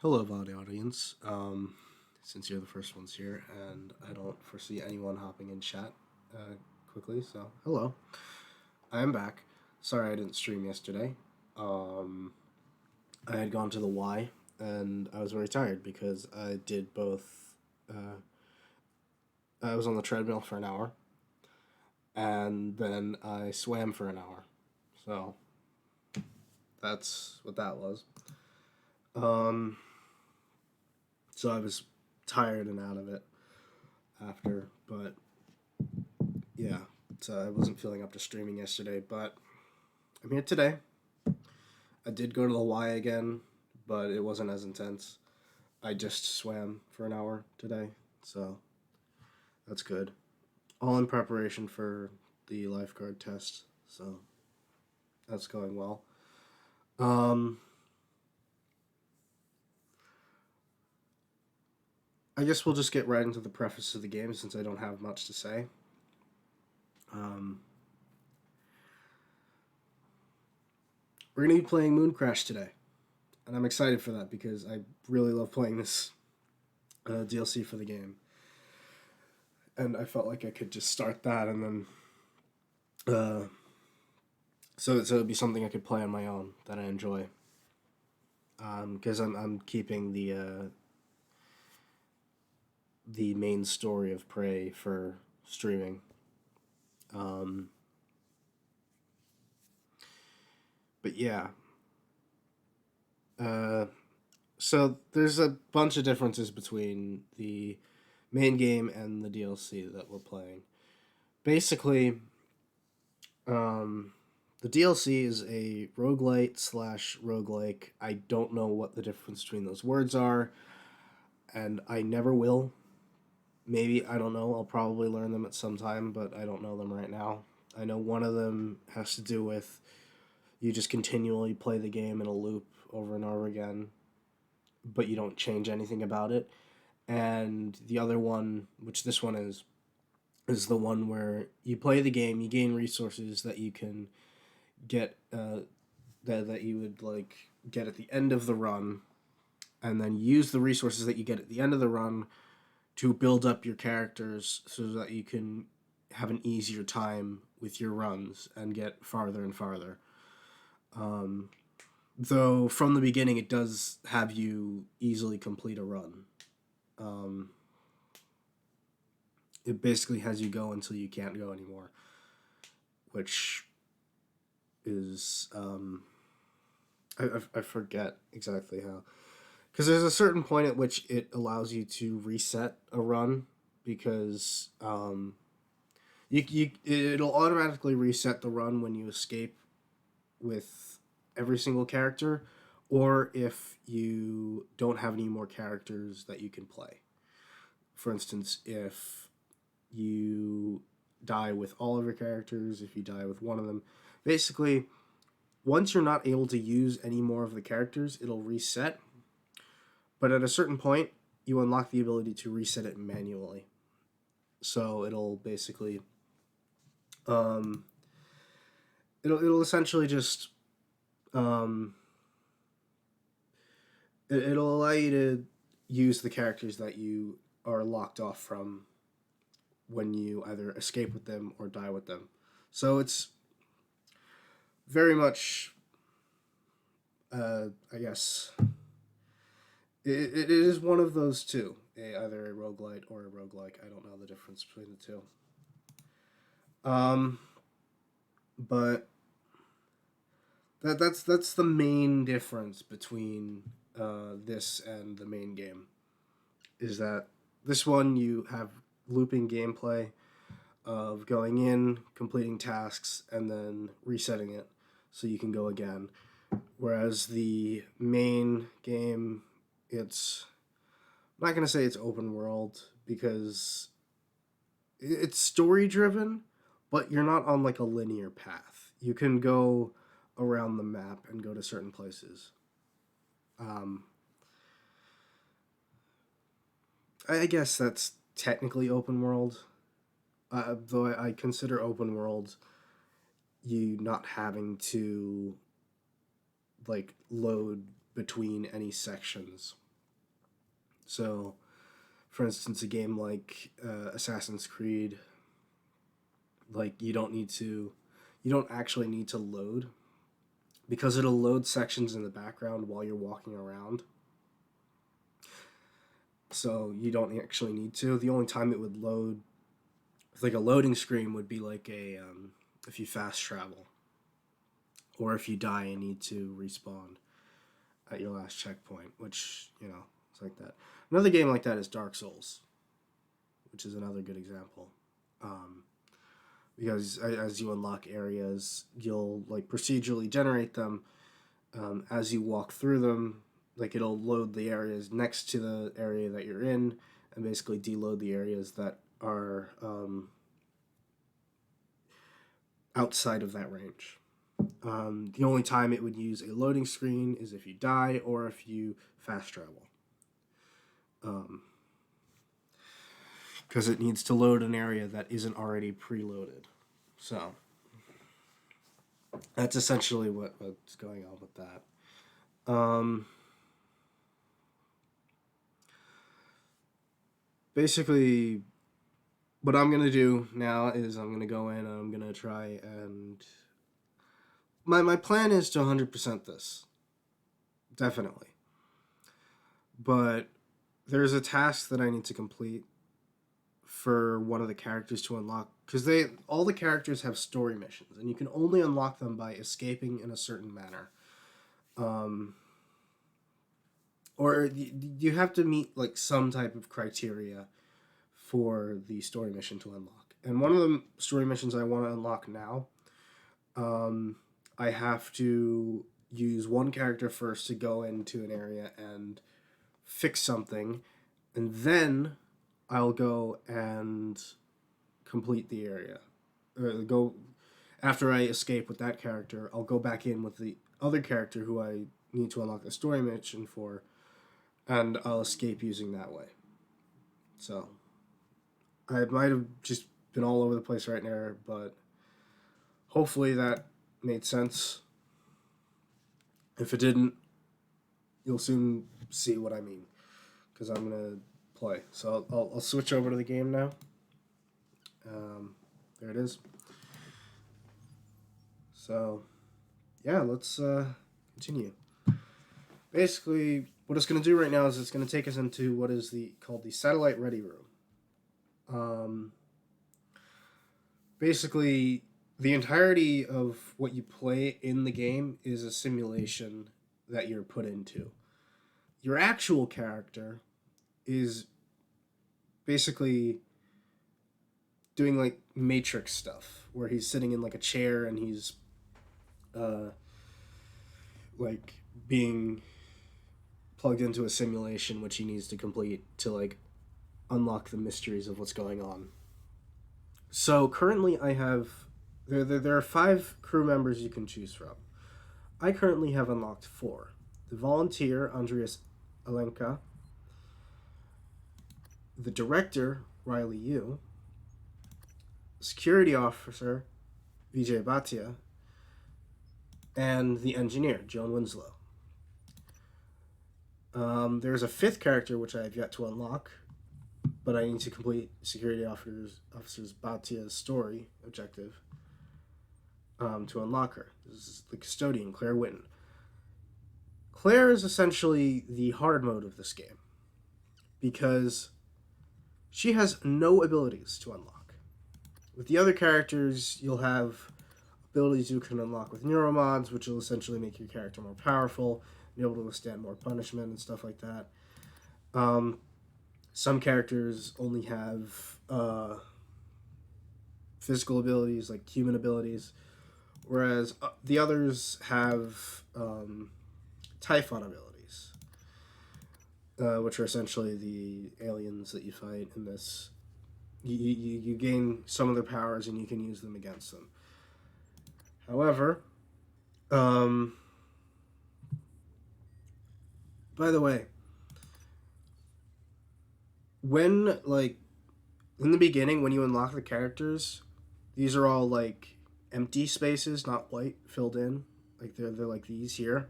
Hello, VOD audience. Since you're the first ones here, and I don't foresee anyone hopping in chat quickly, so hello. I am back. Sorry I didn't stream yesterday. Um, I had gone to the Y, and I was very tired because I did both. I was on the treadmill for an hour, and then I swam for an hour. So that's what that was. Um, so I was tired and out of it after, but yeah, so I wasn't feeling up to streaming yesterday, but I'm here today. I did go to the Y again, but it wasn't as intense. I just swam for an hour today, so that's good. All in preparation for the lifeguard test, so that's going well. Um, I guess we'll just get right into the preface of the game since I don't have much to say. Um, we're going to be playing Mooncrash today, and I'm excited for that because I really love playing this DLC for the game. And I felt like I could just start that and then so it'd be something I could play on my own that I enjoy. Because I'm keeping the main story of Prey for streaming. Um, but yeah. Uh, so there's a bunch of differences between the main game and the DLC that we're playing. Basically, um, the DLC is a roguelite slash roguelike. I don't know what the difference between those words are, and I never will. Maybe, I don't know, I'll probably learn them at some time, but I don't know them right now. I know one of them has to do with you just continually play the game in a loop over and over again, but you don't change anything about it. And the other one, which this one is the one where you play the game, you gain resources that you can get that you would like get at the end of the run, and then use the resources that you get at the end of the run to build up your characters so that you can have an easier time with your runs and get farther and farther. Though from the beginning it does have you easily complete a run. Um, it basically has you go until you can't go anymore, which is I forget exactly how, because there's a certain point at which it allows you to reset a run because it'll automatically reset the run when you escape with every single character, or if you don't have any more characters that you can play. For instance, if you die with all of your characters, if you die with one of them, basically, once you're not able to use any more of the characters, it'll reset. But at a certain point, you unlock the ability to reset it manually. So it'll basically, um, it'll essentially just, um, it'll allow you to use the characters that you are locked off from when you either escape with them or die with them. So it's very much, I guess, it is one of those two, either a roguelite or a roguelike. I don't know the difference between the two. But that's the main difference between this and the main game. Is that this one you have looping gameplay of going in, completing tasks, and then resetting it so you can go again. Whereas the main game, I'm not going to say it's open world because it's story driven, but you're not on like a linear path. You can go around the map and go to certain places. Um, I guess that's technically open world, though I consider open world you not having to like load between any sections. So, for instance, a game like Assassin's Creed, like you don't actually need to load because it'll load sections in the background while you're walking around. So you don't actually need to. The only time it would load, like a loading screen, would be like if you fast travel, or if you die and need to respawn at your last checkpoint, which it's like that. Another game like that is Dark Souls, which is another good example. Because as you unlock areas, you'll like procedurally generate them as you walk through them. Like it'll load the areas next to the area that you're in, and basically deload the areas that are outside of that range. The only time it would use a loading screen is if you die or if you fast travel. Because it needs to load an area that isn't already preloaded. So that's essentially what's going on with that. Basically, what I'm going to do now is I'm going to go in and I'm going to try and... My plan is to 100% this. Definitely. But there's a task that I need to complete for one of the characters to unlock, because all the characters have story missions, and you can only unlock them by escaping in a certain manner. Or you have to meet like some type of criteria for the story mission to unlock. And one of the story missions I want to unlock now, I have to use one character first to go into an area and fix something, and then I'll go and complete the area. Go after I escape with that character, I'll go back in with the other character who I need to unlock the story mission for, and I'll escape using that way. So I might have just been all over the place right there, but hopefully that made sense. If it didn't, you'll soon see what I mean, because I'm gonna play. So I'll switch over to the game now. There it is. So yeah, let's continue. Basically, what it's going to do right now is it's going to take us into what is called the satellite ready room. Basically, the entirety of what you play in the game is a simulation that you're put into. Your actual character is basically doing like Matrix stuff, where he's sitting in like a chair and he's like being plugged into a simulation which he needs to complete to like unlock the mysteries of what's going on. So currently I have there are 5 crew members you can choose from. I currently have unlocked 4. The volunteer, Andreas Alenka, the director, Riley Yu, security officer, Vijay Bhatia, and the engineer, Joan Winslow. There's a 5th character which I have yet to unlock, but I need to complete security officer's Bhatia's story objective to unlock her. This is the custodian, Claire Witten. Claire is essentially the hard mode of this game, because she has no abilities to unlock. With the other characters, you'll have abilities you can unlock with neuromods, which will essentially make your character more powerful, be able to withstand more punishment and stuff like that. Some characters only have physical abilities, like human abilities, whereas the others have Typhon abilities, which are essentially the aliens that you fight in this. You gain some of their powers and you can use them against them. However, by the way, when like in the beginning when you unlock the characters, these are all like empty spaces, not white, filled in. Like they're like these here.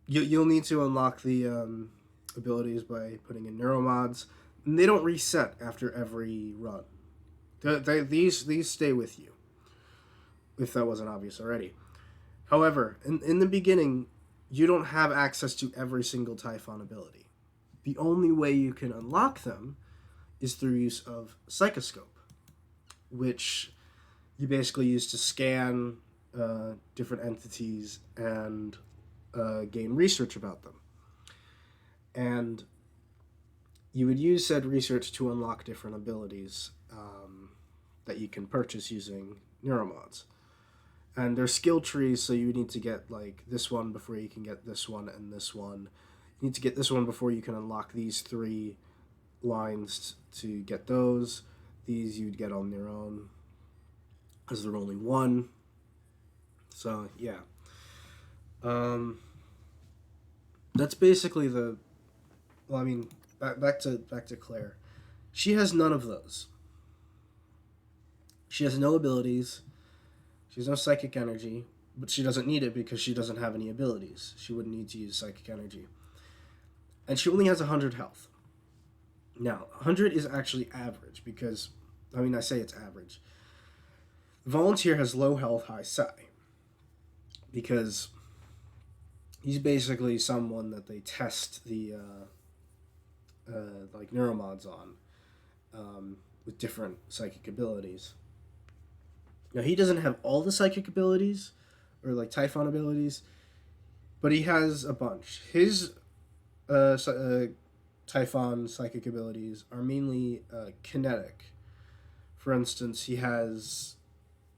You'll need to unlock the abilities by putting in neuromods, and they don't reset after every run. These stay with you, if that wasn't obvious already. However, in the beginning, you don't have access to every single Typhon ability. The only way you can unlock them is through use of Psychoscope, which you basically use to scan different entities and gain research about them. And you would use said research to unlock different abilities that you can purchase using neuromods. And they're skill trees, so you need to get like this one before you can get this one and this one. You need to get this one before you can unlock these 3 lines to get those. These you'd get on their own, because they're only one. So yeah, that's basically the. Well, I mean, back to Claire. She has none of those. She has no abilities. She has no psychic energy, but she doesn't need it because she doesn't have any abilities. She wouldn't need to use psychic energy. And she only has 100 health. Now, 100 is actually average because, I mean, I say it's average. The volunteer has low health, high psi. Because he's basically someone that they test the, like, neuromods on with different psychic abilities. Now, he doesn't have all the psychic abilities, or, like, Typhon abilities, but he has a bunch. His Typhon psychic abilities are mainly kinetic. For instance, he has,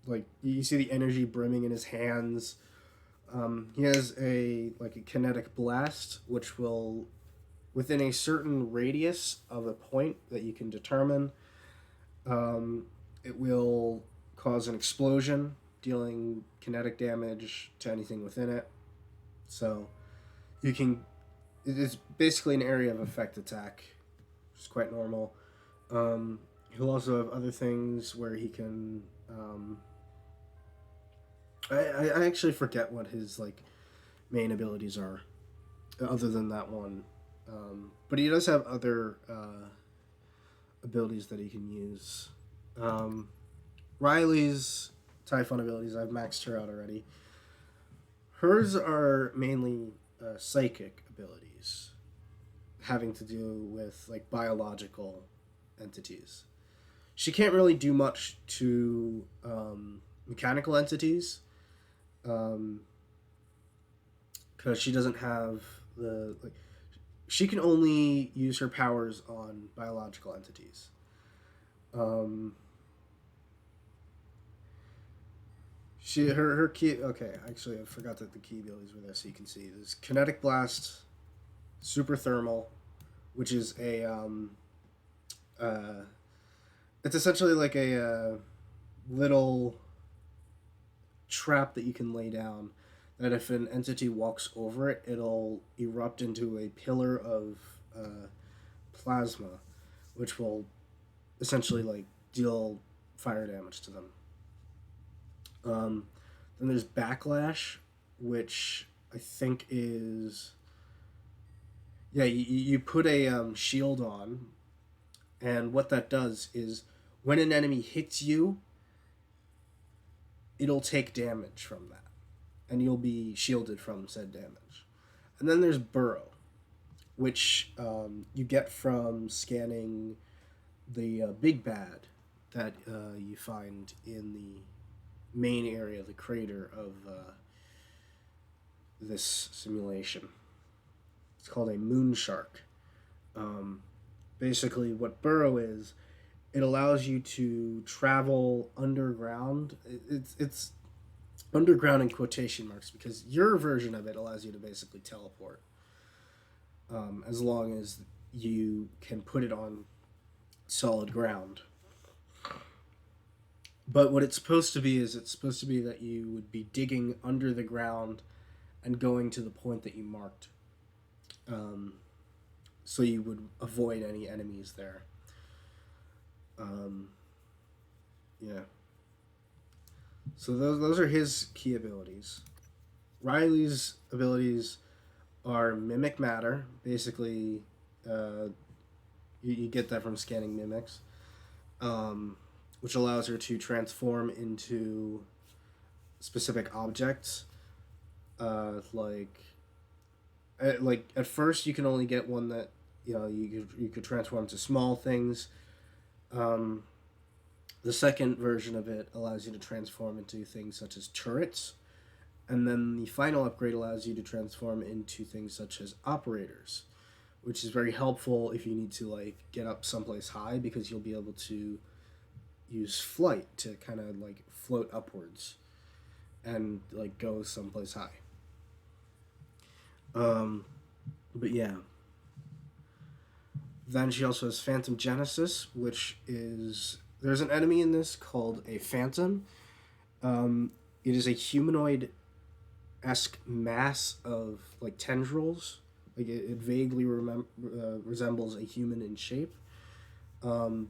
like, you see the energy brimming in his hands. He has a kinetic blast, which will, within a certain radius of a point that you can determine, it will cause an explosion, dealing kinetic damage to anything within it. So you can. It's basically an area of effect attack, which is quite normal. He'll also have other things where he can. I actually forget what his main abilities are, other than that one. But he does have other abilities that he can use. Riley's Typhon abilities, I've maxed her out already. Hers are mainly psychic abilities, having to do with biological entities. She can't really do much to mechanical entities, because she doesn't have the she can only use her powers on biological entities. Her key. Okay, actually, I forgot that the key abilities were there, so you can see there's kinetic blast, super thermal, which is a it's essentially like a little trap that you can lay down. That if an entity walks over it, it'll erupt into a pillar of plasma, which will essentially deal fire damage to them. Then there's backlash, which I think is you put a shield on, and what that does is when an enemy hits you, it'll take damage from that, and you'll be shielded from said damage. And then there's burrow, which you get from scanning the big bad that you find in the main area, the crater of this simulation. It's called a moon shark. Basically, what burrow is, it allows you to travel underground. It's underground in quotation marks because your version of it allows you to basically teleport, as long as you can put it on solid ground. But what it's supposed to be is it's supposed to be that you would be digging under the ground and going to the point that you marked. So you would avoid any enemies there. Yeah. So those are his key abilities. Riley's abilities are mimic matter. Basically, you get that from scanning mimics, um, which allows her to transform into specific objects. Like at first you can only get one that you could transform to small things. Um, the second version of it allows you to transform into things such as turrets, and then the final upgrade allows you to transform into things such as operators, which is very helpful if you need to like get up someplace high because you'll be able to use flight to kind of like float upwards and like go someplace high. Um, but yeah, then she also has Phantom Genesis, which is there's an enemy in this called a Phantom. Um, it is a humanoid esque mass of like tendrils. Like it vaguely resembles a human in shape.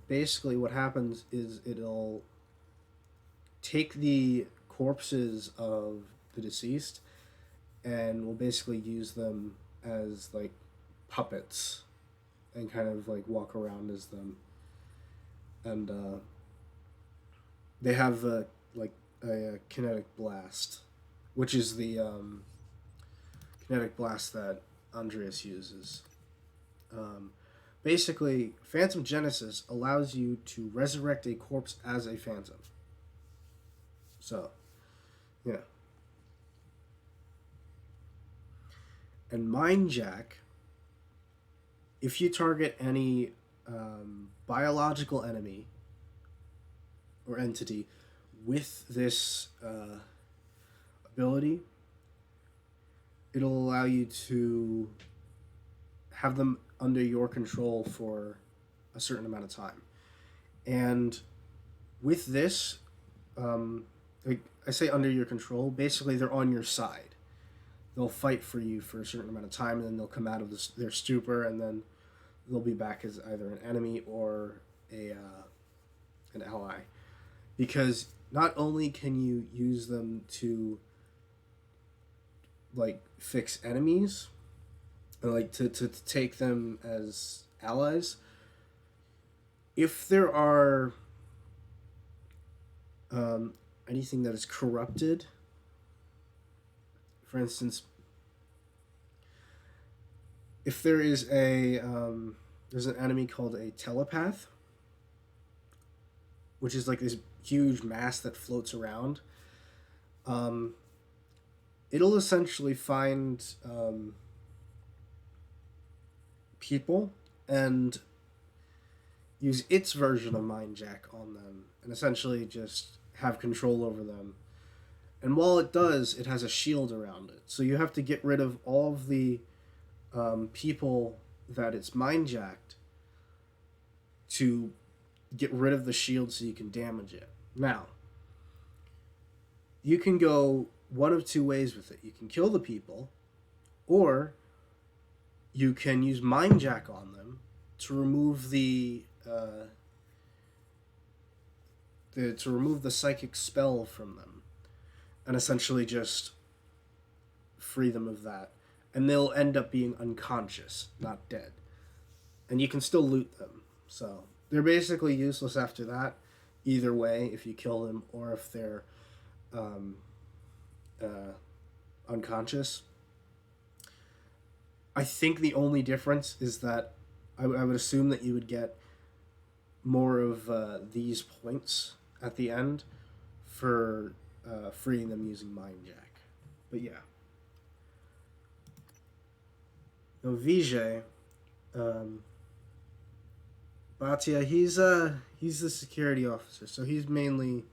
Basically, what happens is it'll take the corpses of the deceased and will basically use them as like puppets and kind of like walk around as them. And they have like a kinetic blast, which is the kinetic blast that Andreas uses. Um, Basically, Phantom Genesis allows you to resurrect a corpse as a phantom. So, yeah. And Mind Jack, if you target any biological enemy or entity with this ability, it'll allow you to have them under your control for a certain amount of time. And with this, like I say under your control, basically they're on your side. They'll fight for you for a certain amount of time, and then they'll come out of their stupor, and then they'll be back as either an enemy or an ally. Because not only can you use them to like fix enemies, or like to take them as allies, if there are anything that is corrupted, for instance, if there is there's an enemy called a telepath, which is like this huge mass that floats around. It'll essentially find people and use its version of Mind Jack on them, and essentially just have control over them. And while it does, it has a shield around it. So you have to get rid of all of the people that it's mind jacked to get rid of the shield so you can damage it. Now, you can go one of two ways with it. You can kill the people, or you can use mind jack on them to remove the psychic spell from them, and essentially just free them of that. And they'll end up being unconscious, not dead. And you can still loot them. So they're basically useless after that, either way, if you kill them or if they're unconscious. I think the only difference is that I would assume that you would get more of these points at the end for freeing them using Mind Jack. But yeah. Now Vijay, Bhatia, he's the security officer, so he's mainly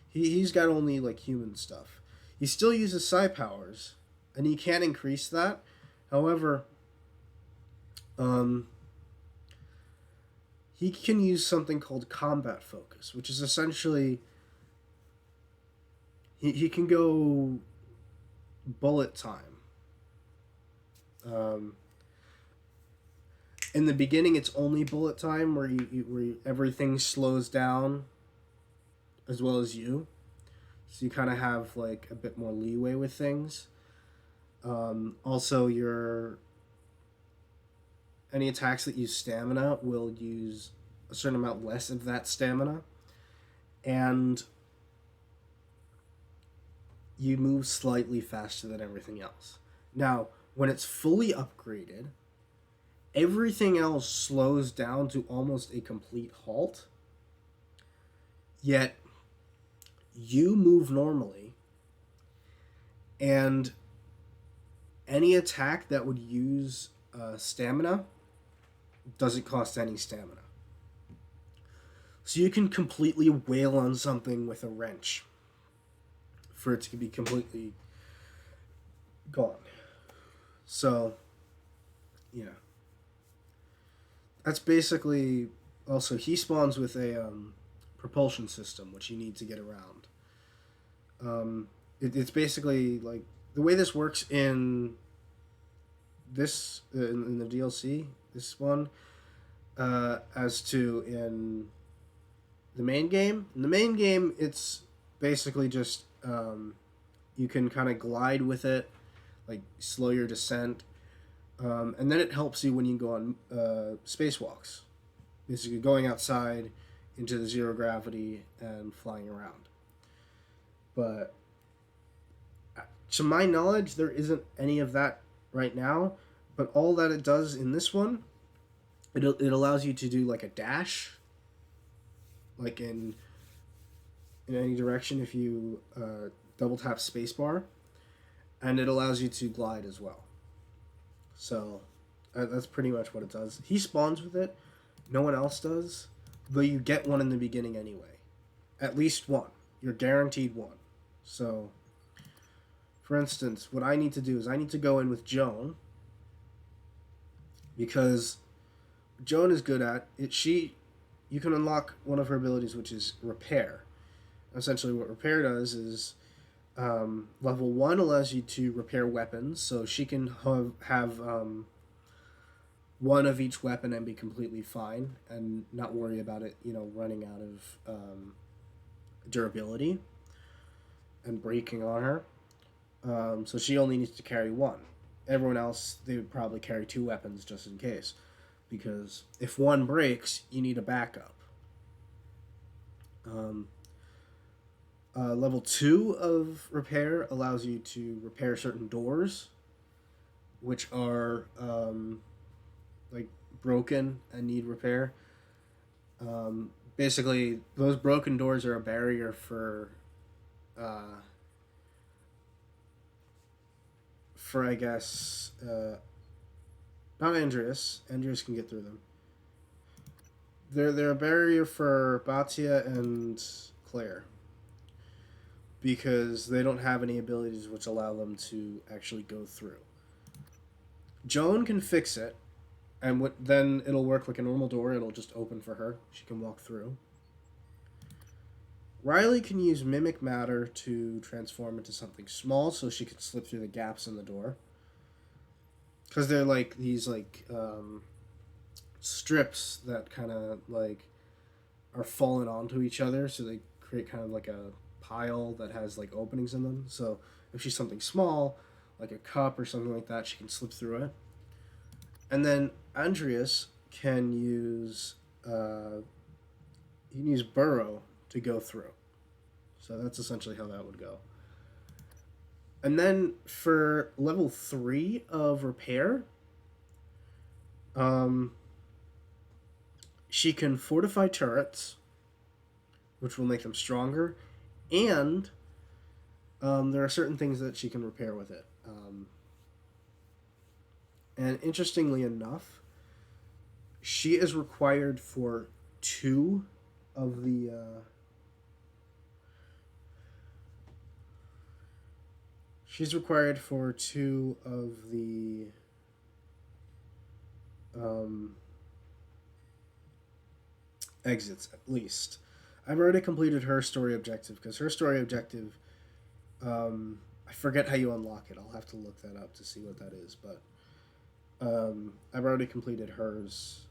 he's got only like human stuff. He still uses psi powers, and he can increase that. However, he can use something called combat focus, which is essentially he can go bullet time. In the beginning, it's only bullet time where everything slows down, as well as you, so you kind of have like a bit more leeway with things. Also, your any attacks that use stamina will use a certain amount less of that stamina, and you move slightly faster than everything else. Now, when it's fully upgraded, everything else slows down to almost a complete halt. Yet you move normally, and any attack that would use stamina doesn't cost any stamina. So you can completely wail on something with a wrench for it to be completely gone. So, yeah. That's basically. Also, he spawns with a propulsion system, which you need to get around. It's basically like the way this works in in the DLC. This one, as to in the main game. In the main game, it's basically just you can kind of glide with it, like slow your descent, and then it helps you when you go on spacewalks. Basically, going outside into the zero gravity and flying around. But to my knowledge, there isn't any of that right now. But all that it does in this one, it allows you to do like a dash, like in any direction if you double tap spacebar, and it allows you to glide as well. So that's pretty much what it does. He spawns with it. No one else does, though you get one in the beginning anyway. At least one. You're guaranteed one. So, for instance, what I need to do is I need to go in with Joan because Joan is good at it. You can unlock one of her abilities, which is repair. Essentially, what repair does is level 1 allows you to repair weapons, so she can have one of each weapon and be completely fine and not worry about it, running out of durability and breaking on her. So she only needs to carry one. Everyone else, they would probably carry two weapons just in case, because if one breaks, you need a backup. Level 2 of repair allows you to repair certain doors, which are like broken and need repair. Basically, those broken doors are a barrier for I guess not Andreas. Andreas can get through them. They're a barrier for Batia and Claire because they don't have any abilities which allow them to actually go through. Joan can fix it, and then it'll work like a normal door. It'll just open for her. She can walk through. Riley can use mimic matter to transform into something small, so she can slip through the gaps in the door. Because they're like these strips that kind of like are falling onto each other, so they create kind of like a pile that has like openings in them. So if she's something small, like a cup or something like that, she can slip through it. And then Andreas can use burrow to go through. So that's essentially how that would go. And then for level 3 of repair, she can fortify turrets, which will make them stronger, and there are certain things that she can repair with it. And interestingly enough, she is required for 2 of the she's required for 2 of the exits at least. I've already completed her story objective because her story objective, I forget how you unlock it. I'll have to look that up to see what that is, but I've already completed hers.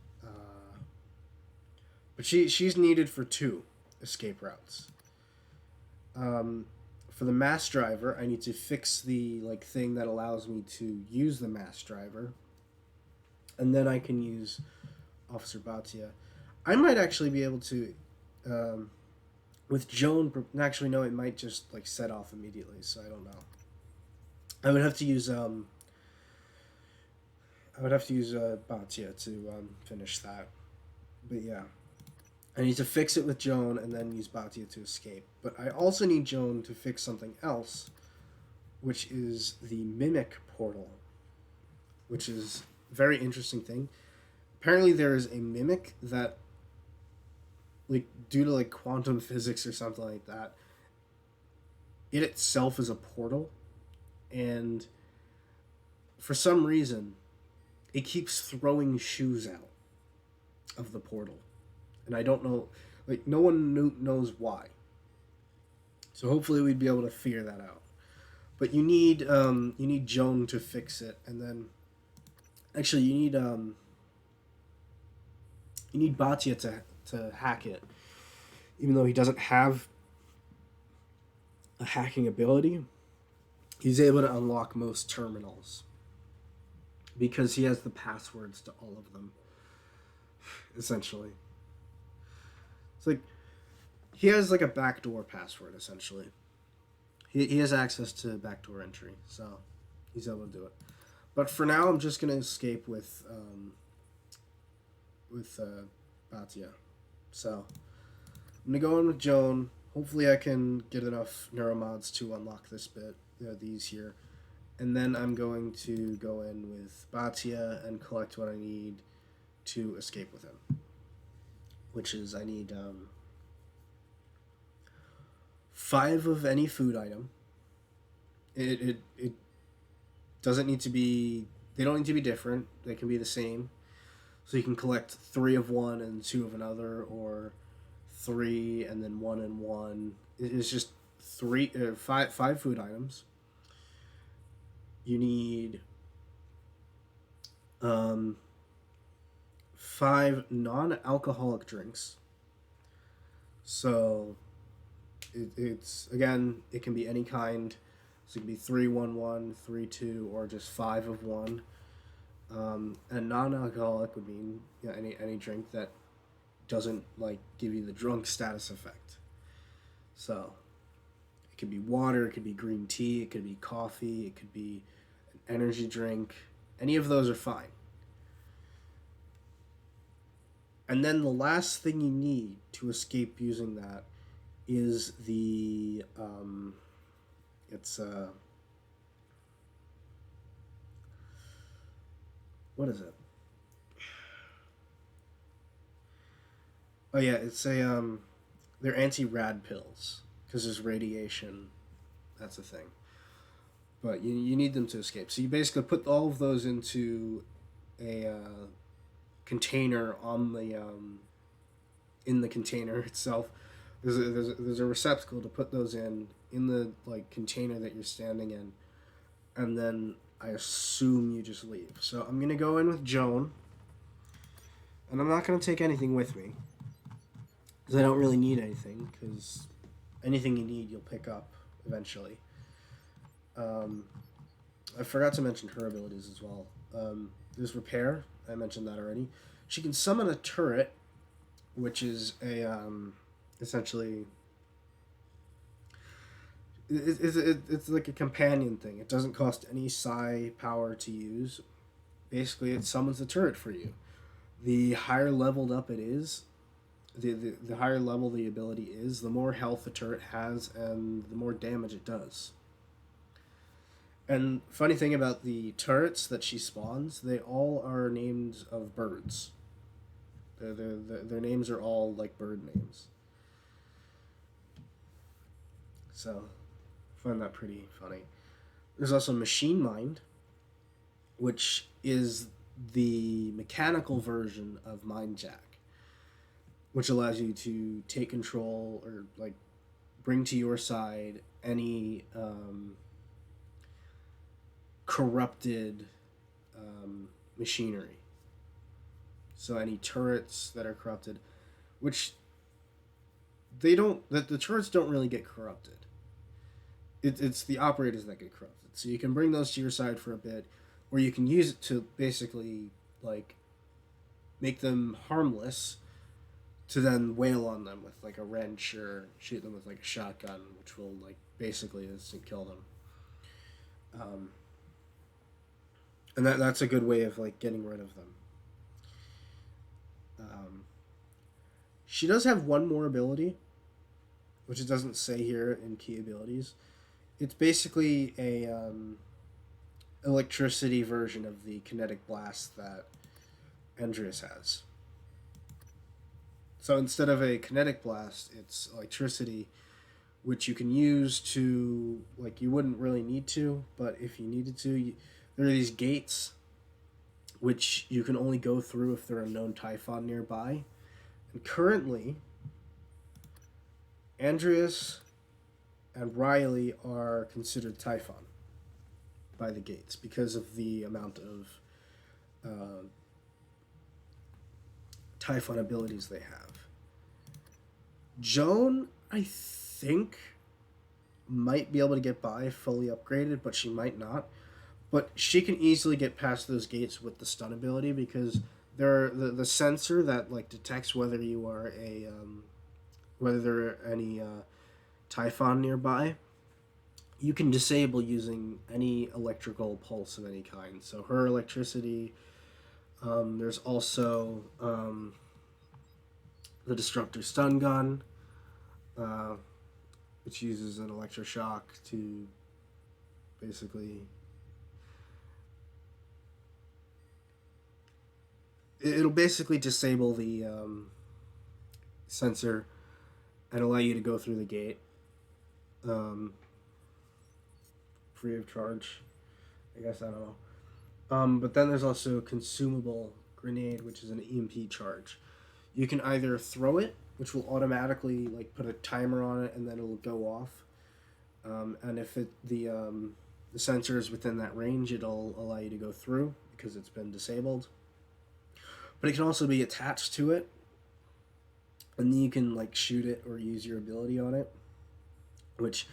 But she's needed for 2 escape routes. For the mass driver, I need to fix the like thing that allows me to use the mass driver, and then I can use Officer Batia. I might actually be able to, um, with Joan. Actually, no, it might just like set off immediately. So I don't know. I would have to use Batia to finish that. But yeah, I need to fix it with Joan and then use Batia to escape. But I also need Joan to fix something else, which is the mimic portal, which is a very interesting thing. Apparently, there is a mimic that, like, due to like quantum physics or something like that, it itself is a portal, and for some reason, it keeps throwing shoes out of the portal, and I don't know, like, no one knows why. So hopefully, we'd be able to figure that out. But you need Joan to fix it, and then actually you need Batia to hack it, even though he doesn't have a hacking ability. He's able to unlock most terminals because he has the passwords to all of them. Essentially, it's like he has like a backdoor password. Essentially, he has access to backdoor entry, so he's able to do it. But for now, I'm just gonna escape with Batia. So I'm gonna go in with Joan. Hopefully, I can get enough neuromods to unlock this bit, these here, and then I'm going to go in with Batia and collect what I need to escape with him. Which is I need 5 of any food item. It doesn't need to be. They don't need to be different. They can be the same. So you can collect 3 of one and 2 of another, or 3 and then 1 and 1. It's just five food items. You need 5 non-alcoholic drinks. So it's again, it can be any kind. So it can be 3-1-1, 3-2, or just 5 of one. And non-alcoholic would mean, any drink that doesn't like give you the drunk status effect. So it could be water, it could be green tea, it could be coffee, it could be an energy drink. Any of those are fine. And then the last thing you need to escape using that is the what is it? Oh yeah, it's they're anti-rad pills because there's radiation. That's a thing. But you need them to escape. So you basically put all of those into a container on the in the container itself. There's a receptacle to put those in the like container that you're standing in, and then I assume you just leave. So I'm gonna go in with Joan, and I'm not gonna take anything with me because I don't really need anything. Because anything you need, you'll pick up eventually. I forgot to mention her abilities as well. There's repair. I mentioned that already. She can summon a turret, which is a essentially it's like a companion thing. It doesn't cost any psi power to use. Basically, it summons the turret for you. The higher leveled up it is, the higher level the ability is, the more health the turret has, and the more damage it does. And funny thing about the turrets that she spawns, they all are named of birds. Their names are all like bird names. So, I find that pretty funny. There's also Machine Mind, which is the mechanical version of Mind Jack, which allows you to take control or like bring to your side any corrupted machinery. So any turrets that are corrupted, which they don't, that the turrets don't really get corrupted. it's the operators that get corrupted. So you can bring those to your side for a bit, or you can use it to basically like make them harmless to then wail on them with like a wrench or shoot them with like a shotgun, which will like basically instant kill them. Um, and that's a good way of like getting rid of them. Um, she does have one more ability, which it doesn't say here in key abilities. It's basically a electricity version of the kinetic blast that Andreas has. So instead of a kinetic blast, it's electricity, which you can use to like you wouldn't really need to, but if you needed to, there are these gates which you can only go through if there are known Typhon nearby. And currently, Andreas and Riley are considered Typhon by the gates because of the amount of uh, Typhon abilities they have. Joan, I think, might be able to get by fully upgraded, but she might not. But she can easily get past those gates with the stun ability because there are the sensor that like detects whether you are a whether there are any Typhon nearby. You can disable using any electrical pulse of any kind. So her electricity. There's also the Disruptor Stun Gun, uh, which uses an electroshock to basically. It'll basically disable the sensor and allow you to go through the gate um, free of charge. I guess I don't know. But then there's also a consumable grenade, which is an EMP charge. You can either throw it, which will automatically like put a timer on it, and then it'll go off. And if the sensor is within that range, it'll allow you to go through because it's been disabled. But it can also be attached to it, and then you can like shoot it or use your ability on it. Which,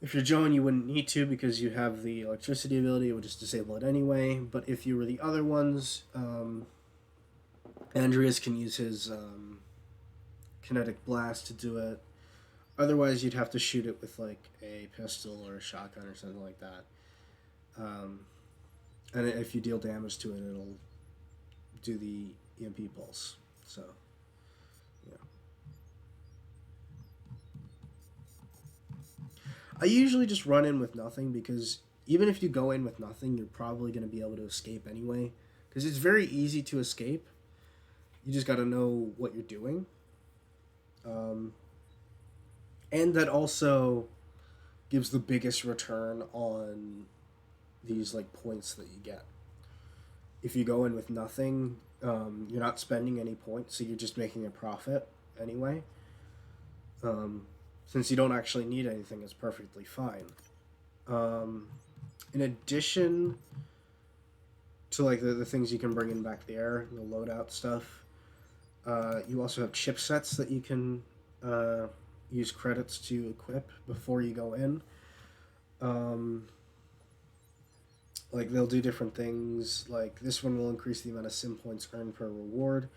if you're Joan, you wouldn't need to because you have the electricity ability. It would just disable it anyway. But if you were the other ones, Andreas can use his kinetic blast to do it. Otherwise, you'd have to shoot it with like a pistol or a shotgun or something like that. And if you deal damage to it, it'll do the EMP pulse. So, yeah. I usually just run in with nothing because even if you go in with nothing, you're probably going to be able to escape anyway. Because it's very easy to escape. You just got to know what you're doing. And that also gives the biggest return on these like points that you get. If you go in with nothing, you're not spending any points, so you're just making a profit anyway. Since you don't actually need anything, it's perfectly fine. In addition to like the things you can bring in back there, the loadout stuff, you also have chipsets that you can use credits to equip before you go in. Like they'll do different things. Like this one will increase the amount of sim points earned per reward.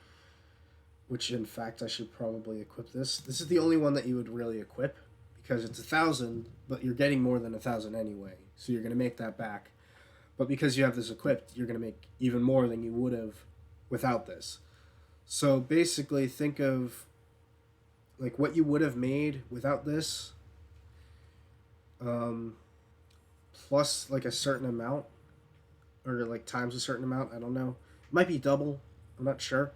Which in fact I should probably equip this. This is the only one that you would really equip because it's 1,000, but you're getting more than 1,000 anyway, so you're gonna make that back. But because you have this equipped, you're gonna make even more than you would have without this. So basically, think of like what you would have made without this, plus like a certain amount, or like times a certain amount. I don't know. It might be double. I'm not sure.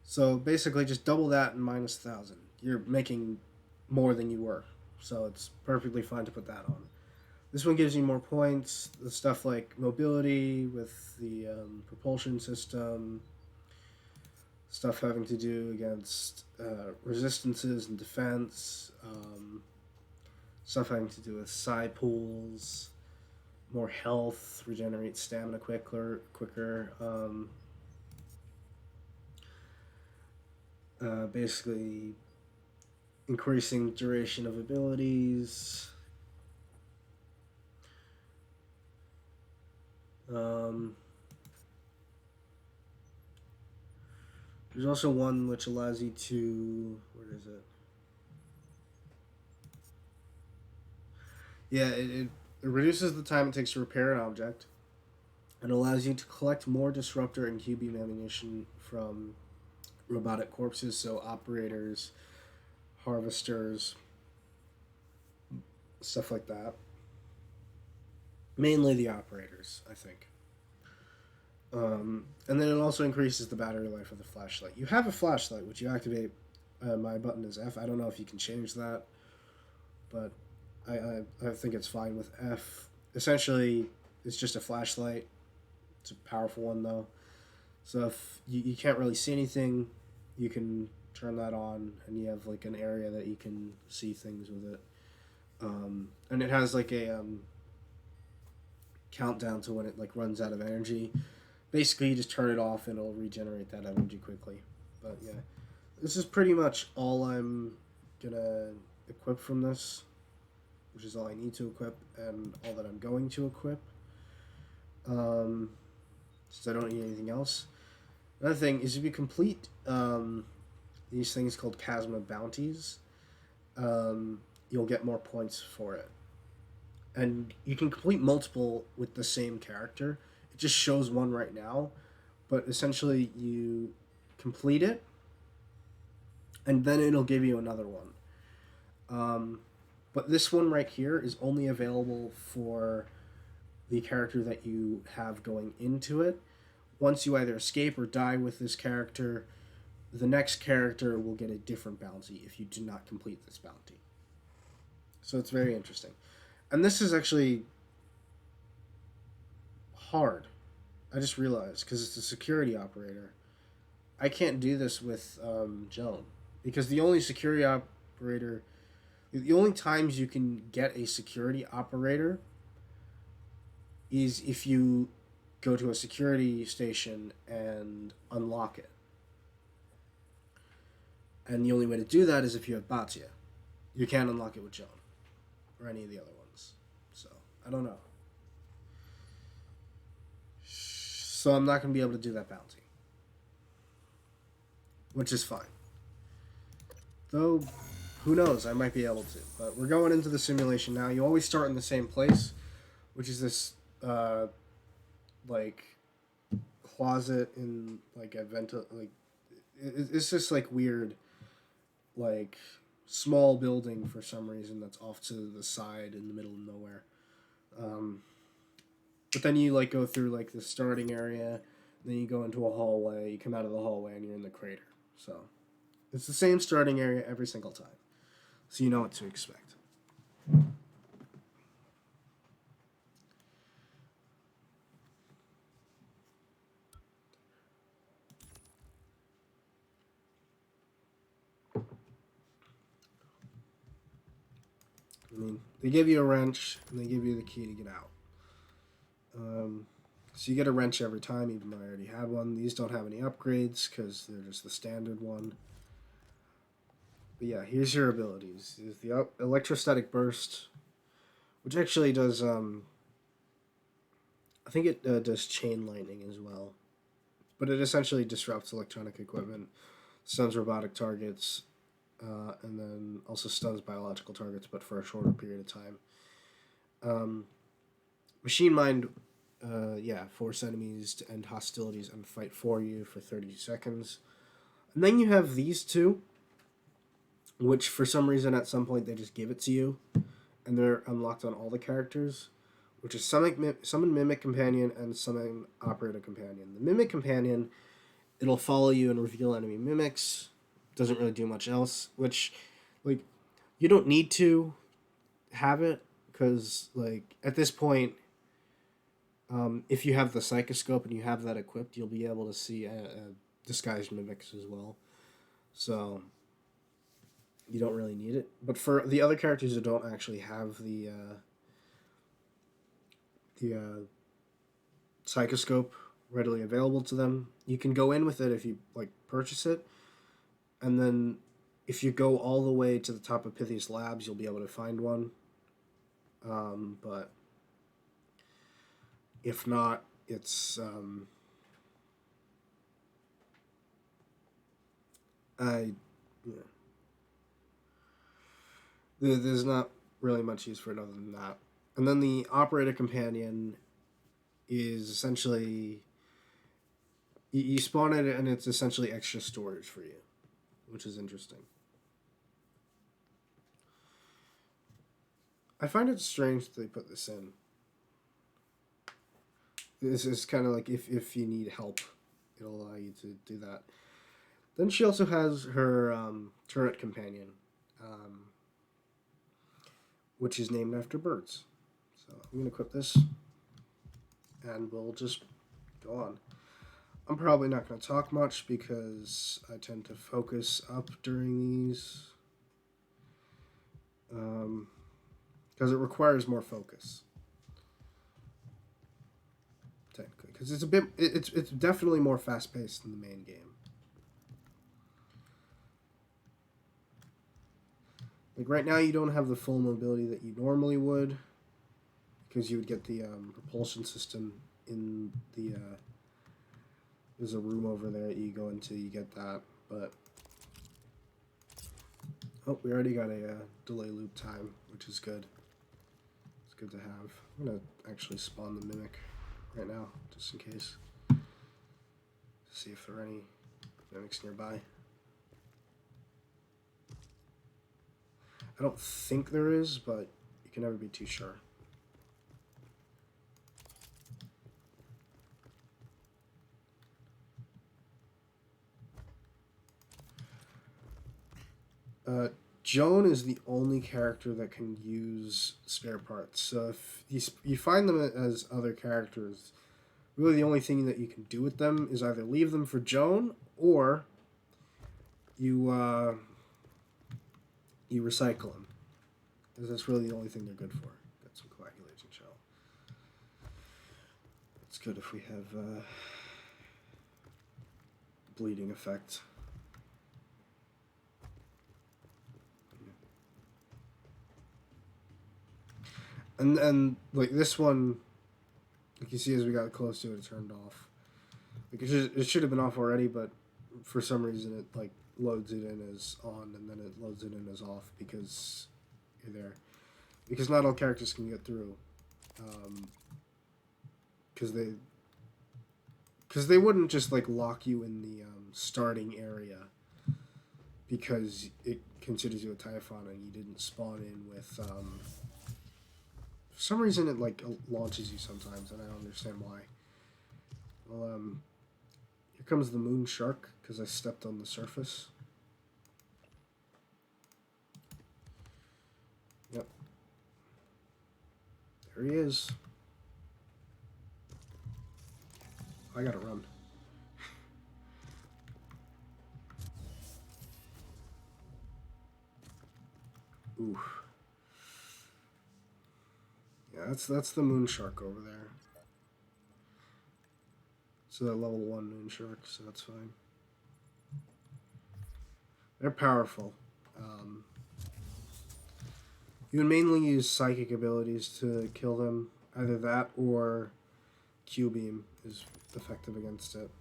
So basically, just double that and minus 1,000. You're making more than you were. So it's perfectly fine to put that on. This one gives you more points. The stuff like mobility with the propulsion system, stuff having to do against resistances and defense, stuff having to do with psi pools, more health, regenerate stamina quicker. Basically, increasing duration of abilities, Um, there's also one which allows you to. Where is it? Yeah, it reduces the time it takes to repair an object and allows you to collect more disruptor and Q beam ammunition from robotic corpses, so operators, harvesters, stuff like that. Mainly the operators, I think. And then it also increases the battery life of the flashlight. You have a flashlight, which you activate. My button is F. I don't know if you can change that, but I think it's fine with F. Essentially, it's just a flashlight. It's a powerful one, though. So if you can't really see anything, you can turn that on, and you have like an area that you can see things with it. And it has like a countdown to when it like runs out of energy. Basically, you just turn it off, and it'll regenerate that energy quickly. But yeah, this is pretty much all I'm gonna equip from this, which is all I need to equip and all that I'm going to equip. Um, since I don't need anything else. Another thing is if you complete these things called Chasma bounties, you'll get more points for it. And you can complete multiple with the same character. It just shows one right now, but essentially you complete it, and then it'll give you another one. Um, but this one right here is only available for the character that you have going into it. Once you either escape or die with this character, the next character will get a different bounty if you do not complete this bounty. So it's very interesting. And this is actually hard. I just realized because it's a security operator. I can't do this with Joan because the only security operator, the only times you can get a security operator is if you go to a security station and unlock it. And the only way to do that is if you have Batia. You can't unlock it with Joan or any of the other ones. So, I don't know. So I'm not going to be able to do that bounty. Which is fine. Though, who knows? I might be able to. But we're going into the simulation now. You always start in the same place, which is this, like, closet in, like, a like, it's just, like, weird, like, small building for some reason that's off to the side in the middle of nowhere. But then you like go through like the starting area, then you go into a hallway, you come out of the hallway, and you're in the crater. So it's the same starting area every single time, so you know what to expect. I mean, they give you a wrench and they give you the key to get out. So you get a wrench every time, even though I already had one. These don't have any upgrades because they're just the standard one. But yeah, here's your abilities. There's the electrostatic burst, which actually does. I think it does chain lightning as well, but it essentially disrupts electronic equipment, stuns robotic targets, and then also stuns biological targets, but for a shorter period of time. Machine Mind, force enemies to end hostilities and fight for you for 30 seconds. And then you have these two, which for some reason at some point they just give it to you, and they're unlocked on all the characters, which is Summon Mimic Companion and Summon Operator Companion. The Mimic Companion, it'll follow you and reveal enemy mimics. Doesn't really do much else, which, like, you don't need to have it, because, like, at this point, if you have the Psychoscope and you have that equipped, you'll be able to see disguised mimics as well. So, you don't really need it. But for the other characters who don't actually have the Psychoscope readily available to them, you can go in with it if you, like, purchase it. And then if you go all the way to the top of Pythias Labs, you'll be able to find one. But if not, it's I yeah, there's not really much use for it other than that. And then the operator companion is essentially you spawn it and it's essentially extra storage for you, which is interesting. I find it strange that they put this in. This is kind of like if you need help, it'll allow you to do that. Then she also has her turret companion, um, which is named after birds. So I'm going to equip this, and we'll just go on. I'm probably not going to talk much because I tend to focus up during these. Because it requires more focus. Technically, because it's a bit, it's definitely more fast paced than the main game. Like right now, you don't have the full mobility that you normally would, because you would get the propulsion system in the. There's a room over there that you go into, you get that, but. Oh, we already got a delay loop time, which is good. It's good to have. I'm gonna actually spawn the mimic right now, just in case. See if there are any mimics nearby. I don't think there is, but you can never be too sure. Joan is the only character that can use spare parts. So if you find them as other characters, really the only thing that you can do with them is either leave them for Joan or you recycle them. Because that's really the only thing they're good for. Got some coagulation shell. It's good if we have bleeding effect. And like this one, like you see as we got close to it, it turned off. Like it should have been off already, but for some reason it like loads it in as on and then it loads it in as off because you're there. Because not all characters can get through. Because they wouldn't just like lock you in the starting area because it considers you a Typhon and you didn't spawn in with. For some reason, it like launches you sometimes, and I don't understand why. Well, here comes the moon shark because I stepped on the surface. Yep. There he is. I gotta run. Ooh. Yeah, that's the moon shark over there. It's a level 1 moon shark, so that's fine. They're powerful. You would mainly use psychic abilities to kill them. Either that or Q-beam is effective against it.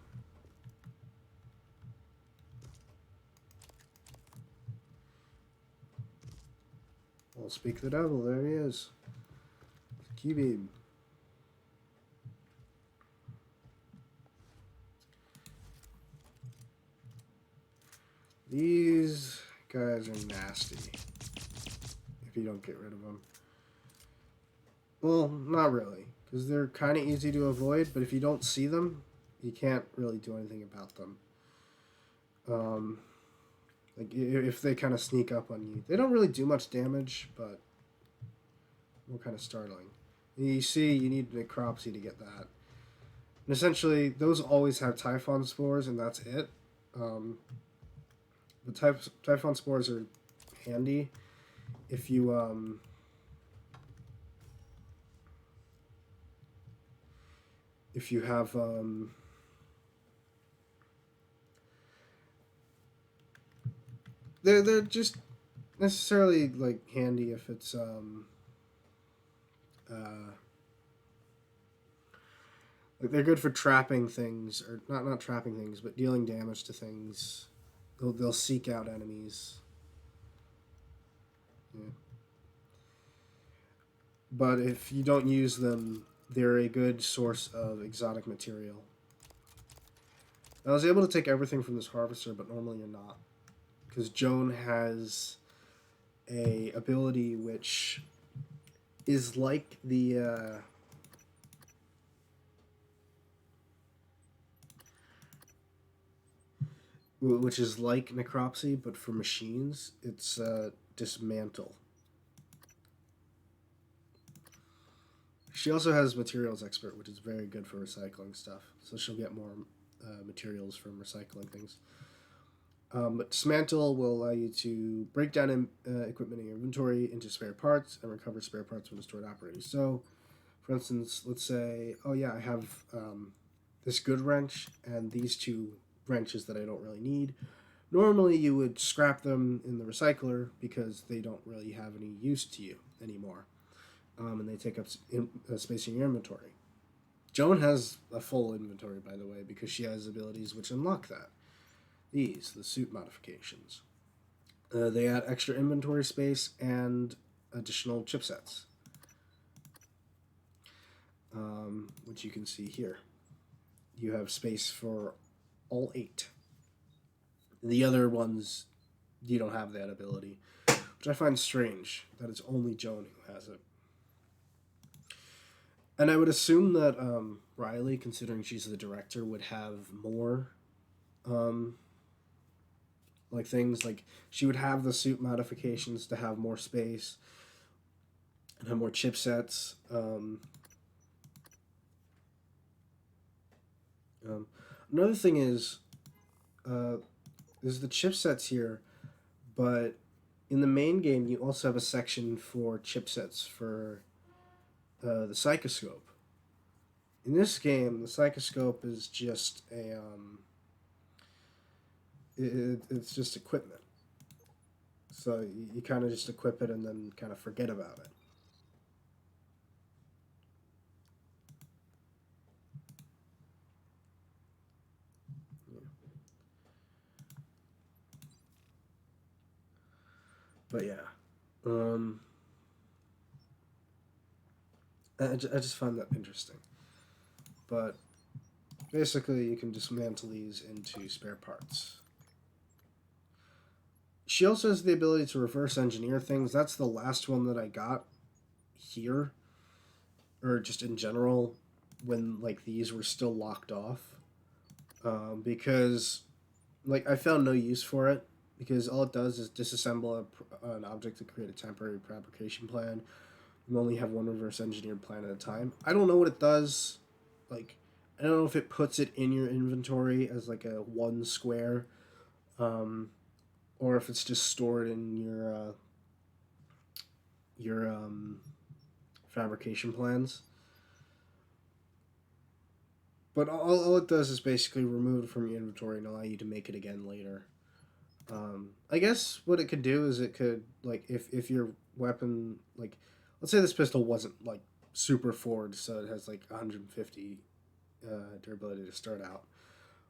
Well, speak the devil, there he is. Q-beam. These guys are nasty if you don't get rid of them. Well, not really, because they're kind of easy to avoid, but if you don't see them, you can't really do anything about them. Like, if they kind of sneak up on you. They don't really do much damage, but more kind of startling. And you see, you need necropsy to get that. And essentially, those always have Typhon spores, and that's it. But Typhon spores are handy if you have they're just necessarily like handy if it's Like they're good for trapping things, or not trapping things, but dealing damage to things. They'll seek out enemies. Yeah. But if you don't use them, they're a good source of exotic material. I was able to take everything from this harvester, but normally you're not, because Joan has a ability which is like which is like necropsy, but for machines. It's dismantle. She also has materials expert, which is very good for recycling stuff. So she'll get more materials from recycling things. But dismantle will allow you to break down equipment in your inventory into spare parts and recover spare parts when stored operating. So, for instance, let's say, oh yeah, I have this good wrench and these two wrenches that I don't really need. Normally, you would scrap them in the recycler because they don't really have any use to you anymore, and they take up space in your inventory. Joan has a full inventory, by the way, because she has abilities which unlock that. These, the suit modifications. They add extra inventory space and additional chipsets, which you can see here. You have space for all 8. The other ones, you don't have that ability, which I find strange that it's only Joan who has it. And I would assume that Riley, considering she's the director, would have more like things like she would have the suit modifications to have more space and have more chipsets. Another thing is there's the chipsets here, but in the main game you also have a section for chipsets for the psychoscope. In this game, the psychoscope is just it's just equipment. So you kind of just equip it and then kind of forget about it. Yeah. But yeah, I just find that interesting. But basically, you can dismantle these into spare parts. She also has the ability to reverse engineer things. That's the last one that I got here, or just in general, when like these were still locked off, because like I found no use for it because all it does is disassemble an object to create a temporary fabrication plan. You only have one reverse engineered plan at a time. I don't know what it does. Like, I don't know if it puts it in your inventory as like a one square, um, or if it's just stored in your fabrication plans. But all it does is basically remove it from your inventory and allow you to make it again later. I guess what it could do is it could like if your weapon like let's say this pistol wasn't like super forged, so it has like 150 durability to start out.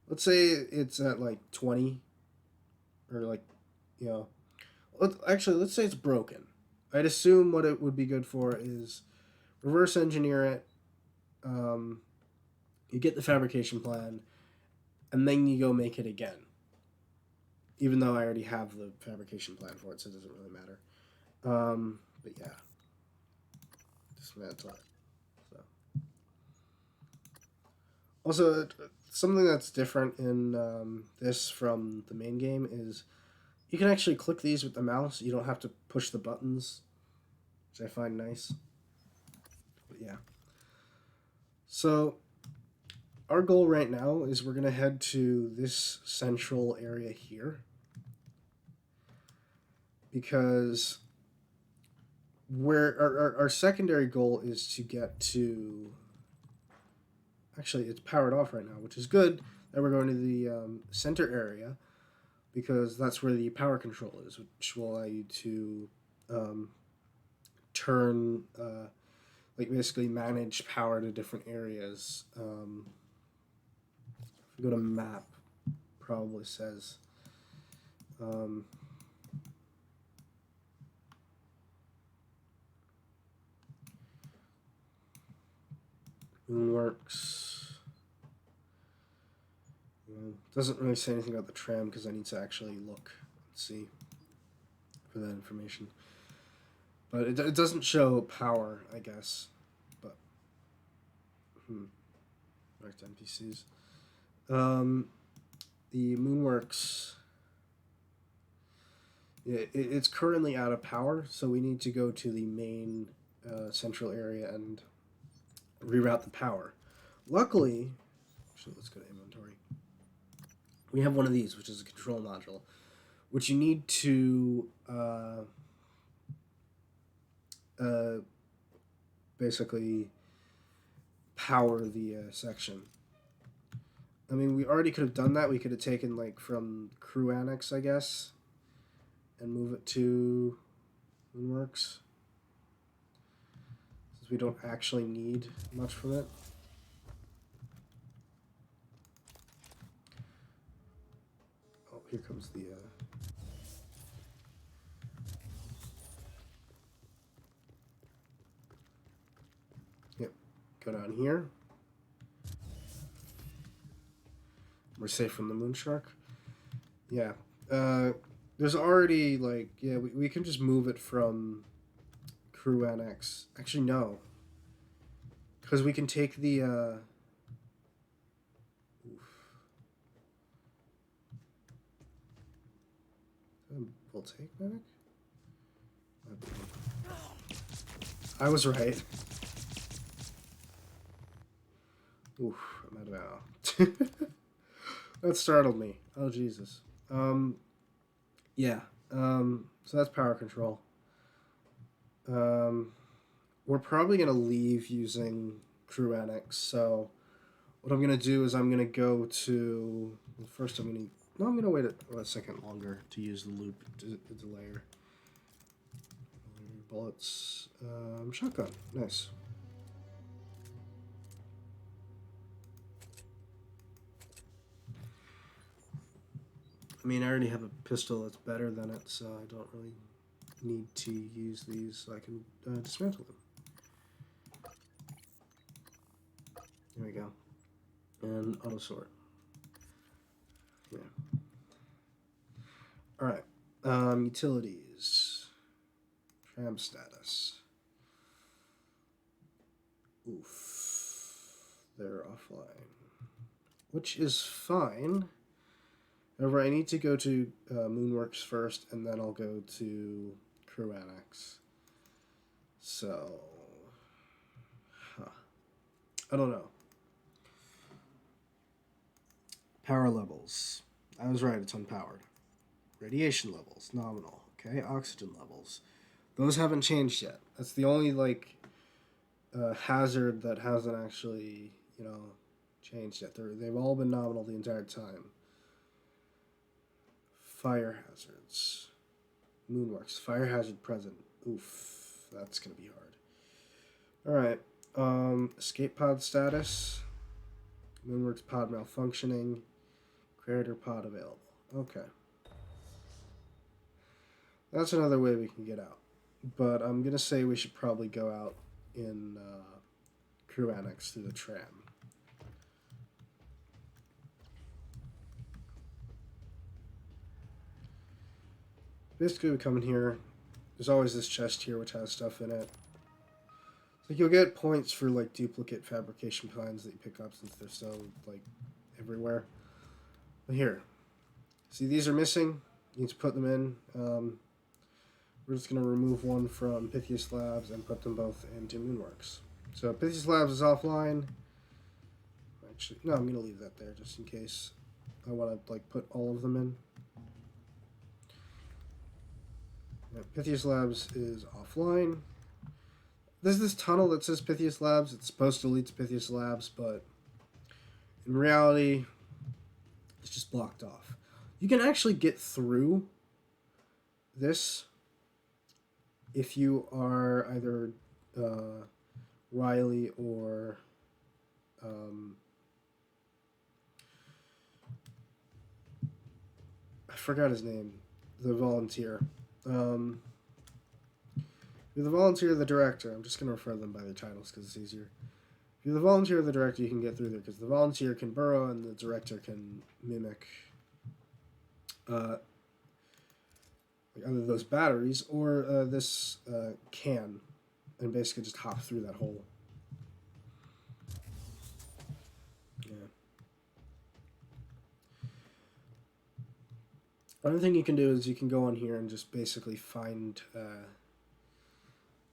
Let's say it's at like 20 or like you know. Let's say it's broken. I'd assume what it would be good for is reverse engineer it. Um, you get the fabrication plan, and then you go make it again. Even though I already have the fabrication plan for it, so it doesn't really matter. But yeah, dismantle it. So also something that's different in this from the main game is you can actually click these with the mouse. You don't have to push the buttons, which I find nice. But yeah. So our goal right now is we're going to head to this central area here because where our secondary goal is to get to actually it's powered off right now, which is good that we're going to the center area because that's where the power control is, which will allow you to turn like basically manage power to different areas. If we go to map, probably says. Um, Moonworks. Doesn't really say anything about the tram because I need to actually look and see for that information. But it doesn't show power, I guess. But back to NPCs. The Moonworks. Yeah, it's currently out of power, so we need to go to the main central area and reroute the power. Luckily, actually, let's go to inventory. We have one of these, which is a control module, which you need to basically power the section. I mean, we already could have done that. We could have taken like from crew annex, I guess, and move it to Moonworks, since we don't actually need much from it. Oh, here comes the yep, go down here. We're safe from the moon shark. Yeah. There's already, like, yeah, we can just move it from crew annex. Actually, no. Because we can take the, we'll take medic? I was right. Oof, I'm out of ammo. That startled me. Oh, Jesus. Yeah. So that's power control. We're probably going to leave using crew annex. So what I'm going to do is I'm going to go to... Well, first I'm going to... No, I'm going to wait a second longer to use the loop delayer. Bullets. Shotgun. Nice. I mean, I already have a pistol that's better than it, so I don't really need to use these, so I can dismantle them. There we go. And auto sort. Yeah. Alright. Utilities. Tram status. Oof. They're offline. Which is fine. However, I need to go to Moonworks first, and then I'll go to Crew Annex. So... I don't know. Power levels. I was right, it's unpowered. Radiation levels, nominal. Okay, oxygen levels. Those haven't changed yet. That's the only, like, hazard that hasn't actually, changed yet. They've all been nominal the entire time. Fire hazards. Moonworks. Fire hazard present. Oof, that's gonna be hard. Alright. Escape pod status. Moonworks pod malfunctioning. Creator pod available. Okay. That's another way we can get out. But I'm gonna say we should probably go out in Crew Annex through the tram. Basically, we come in here. There's always this chest here which has stuff in it. Like, you'll get points for, like, duplicate fabrication plans that you pick up since they're so, like, everywhere. But here. See, these are missing. You need to put them in. We're just going to remove one from Pythias Labs and put them both into Moonworks. So, Pythias Labs is offline. Actually, no, I'm going to leave that there just in case I want to, like, put all of them in. Pythias Labs is offline. There's this tunnel that says Pythias Labs. It's supposed to lead to Pythias Labs, but in reality, it's just blocked off. You can actually get through this if you are either Riley or I forgot his name, the volunteer. Um, you're the volunteer or the director. I'm just going to refer to them by their titles because it's easier. If you're the volunteer or the director, you can get through there because the volunteer can burrow and the director can mimic like either those batteries or this can and basically just hop through that hole. Yeah. Another thing you can do is you can go on here and just basically find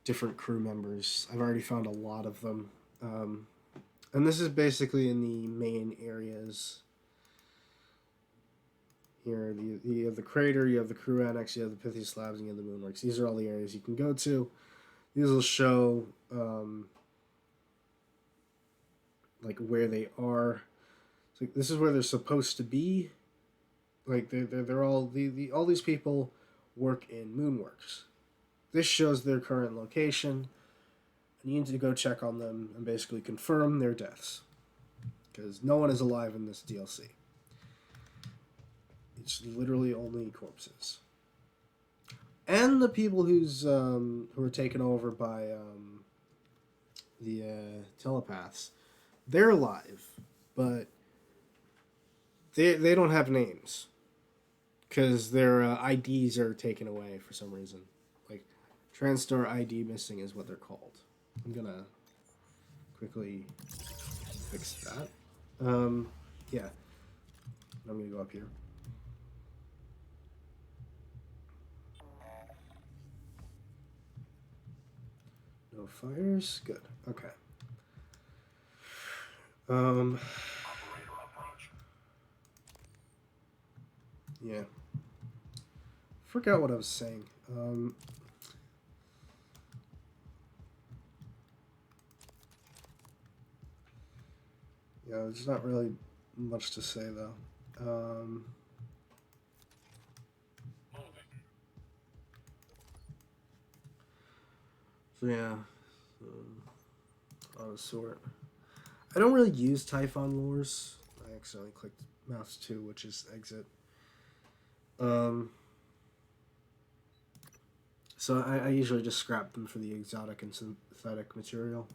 different crew members. I've already found a lot of them. And this is basically in the main areas. Here, you have the crater, you have the crew annex, you have the pithy slabs, and you have the moonworks. These are all the areas you can go to. These will show like where they are. So this is where they're supposed to be. Like they're all all these people work in moonworks. This shows their current location. And you need to go check on them and basically confirm their deaths. Because no one is alive in this DLC. It's literally only corpses. And the people who are taken over by the telepaths, they're alive, but they don't have names because their IDs are taken away for some reason. Like TranStar ID missing is what they're called. I'm gonna quickly fix that. Yeah. I'm gonna go up here. No fires? Good. Okay. Yeah. Forgot what I was saying. Yeah, there's not really much to say though. So yeah, on a sort. I don't really use Typhon lures. I accidentally clicked mouse 2, which is exit. So I usually just scrap them for the exotic and synthetic material.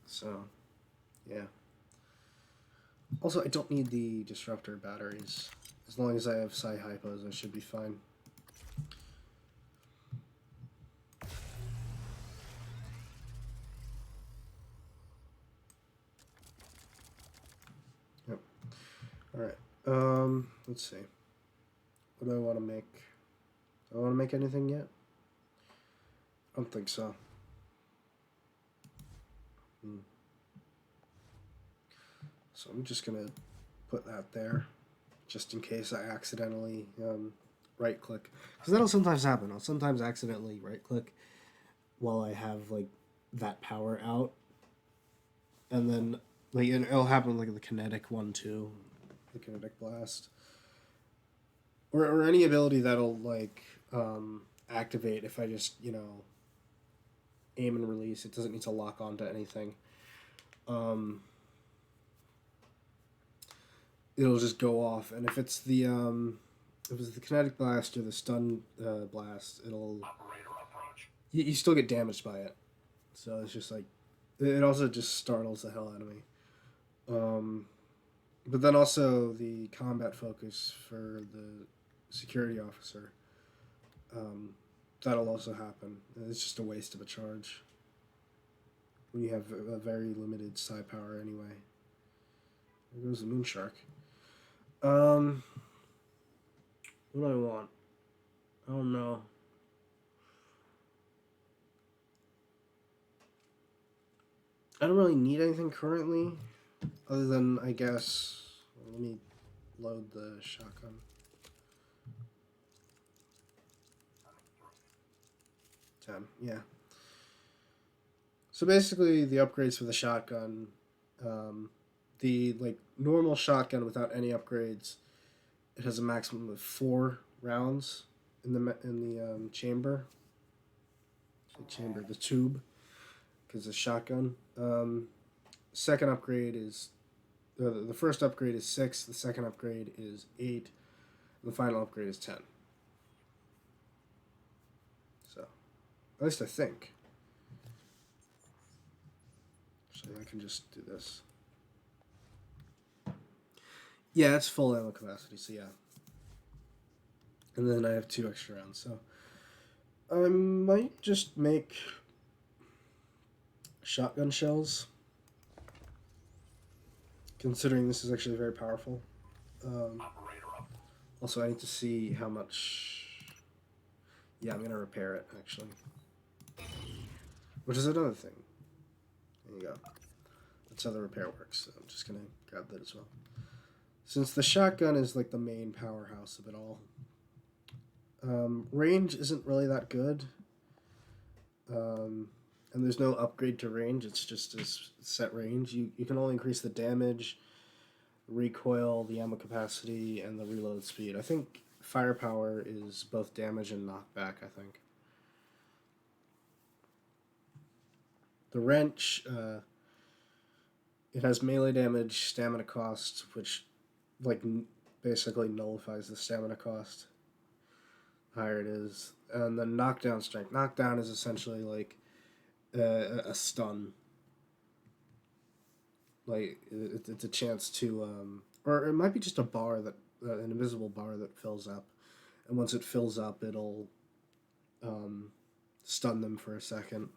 So, yeah. Also, I don't need the disruptor batteries. As long as I have psi hypos, I should be fine. Yep. Alright. Let's see. What do I want to make? Do I want to make anything yet? I don't think so. So I'm just going to put that there, just in case I accidentally right-click. Because that'll sometimes happen. I'll sometimes accidentally right-click while I have, like, that power out. And then, like, it'll happen, like, the kinetic one, too. The kinetic blast. Or any ability that'll, like, activate if I just, you know, aim and release. It doesn't need to lock onto anything. It'll just go off, and if it's the kinetic blast or the stun blast, it'll you still get damaged by it. So it's just like it also just startles the hell out of me. But then also the combat focus for the security officer, that'll also happen. It's just a waste of a charge when you have a very limited psi power anyway. There goes the Moonshark. What do I want? I don't know. I don't really need anything currently, other than, I guess, let me load the shotgun. Yeah. So basically, the upgrades for the shotgun, the like normal shotgun without any upgrades, it has a maximum of 4 rounds in the chamber. The tube, because the shotgun. Second upgrade is the first upgrade is 6. The second upgrade is 8. And the final upgrade is 10. So, at least I think. So I can just do this. Yeah, it's full ammo capacity. So yeah. And then I have 2 extra rounds. So I might just make shotgun shells, considering this is actually very powerful. Also, I need to see how much... Yeah, I'm going to repair it, actually. Which is another thing. There you go. That's how the repair works. So I'm just going to grab that as well. Since the shotgun is like the main powerhouse of it all, range isn't really that good. And there's no upgrade to range. It's just a set range. You can only increase the damage, recoil, the ammo capacity, and the reload speed. I think firepower is both damage and knockback, I think. The wrench, it has melee damage, stamina cost, which like basically nullifies the stamina cost. The higher it is. And then knockdown strength. Knockdown is essentially like a stun. Like it's a chance to, or it might be just a bar that an invisible bar that fills up, and once it fills up, it'll stun them for a second.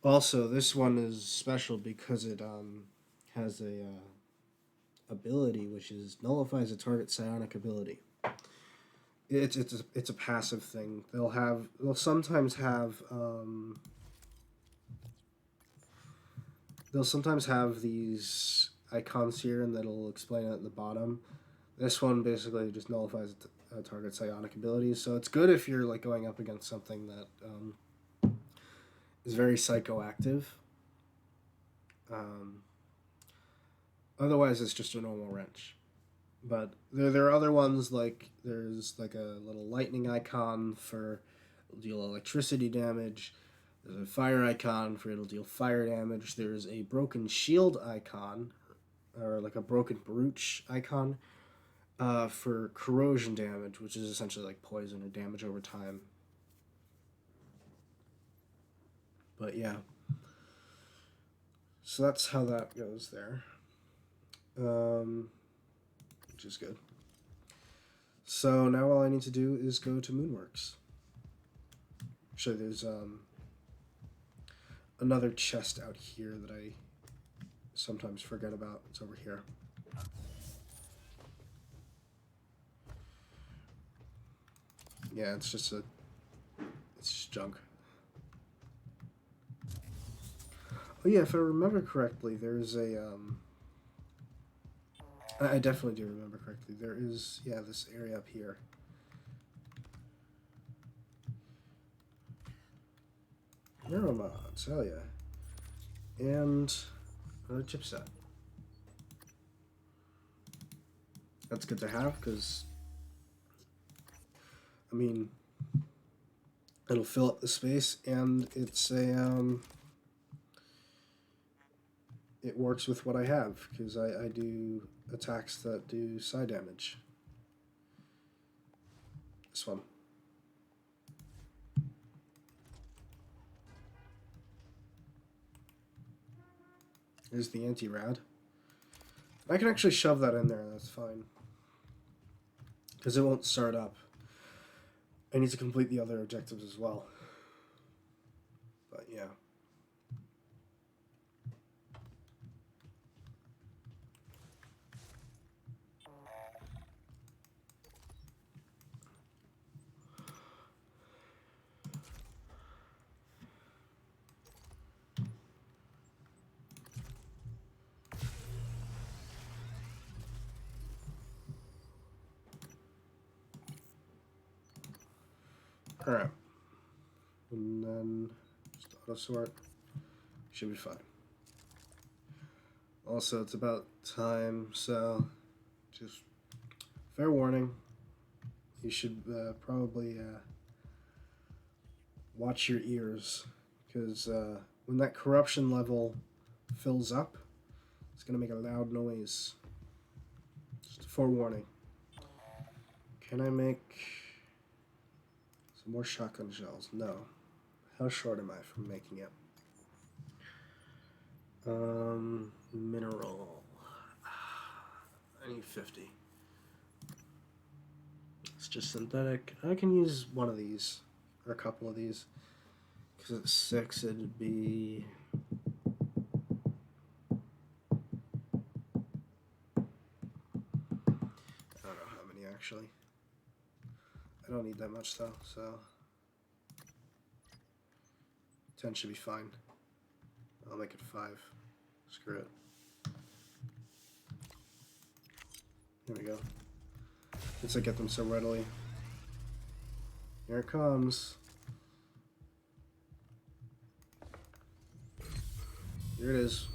Also, this one is special because it has a ability which is nullifies a target psionic ability. It's a passive thing. They'll sometimes have these icons here, and that'll explain it at the bottom. This one basically just nullifies a target psionic ability, so it's good if you're like going up against something that is very psychoactive. Otherwise, it's just a normal wrench. But there are other ones, like there's like a little lightning icon for it'll deal electricity damage. There's a fire icon for it'll deal fire damage. There's a broken shield icon, or like a broken brooch icon, for corrosion damage, which is essentially like poison or damage over time. But yeah. So that's how that goes there. Which is good. So now all I need to do is go to Moonworks. Actually, there's another chest out here that I sometimes forget about. It's over here. Yeah, it's just junk. Oh yeah, if I remember correctly, there's a I definitely do remember correctly. There is, yeah, this area up here. Neuromods, hell yeah. And another chipset. That's good to have, because, I mean, it'll fill up the space, and it's a, it works with what I have, because I do attacks that do side damage. This one. Here's the anti-rad. I can actually shove that in there, that's fine. Because it won't start up. I need to complete the other objectives as well. But yeah. Alright. And then just auto sort. Should be fine. Also, it's about time, so just fair warning. you should probably watch your ears, because when that corruption level fills up, it's going to make a loud noise. Just a forewarning. Can I make some more shotgun shells? No. How short am I from making it? Mineral. I need 50. It's just synthetic. I can use one of these, or a couple of these. Because at 6, it'd be... I don't know how many, actually. I don't need that much, though, so... 10 should be fine. I'll make it 5. Screw it. Here we go. Since I get them so readily. Here it comes. Here it is.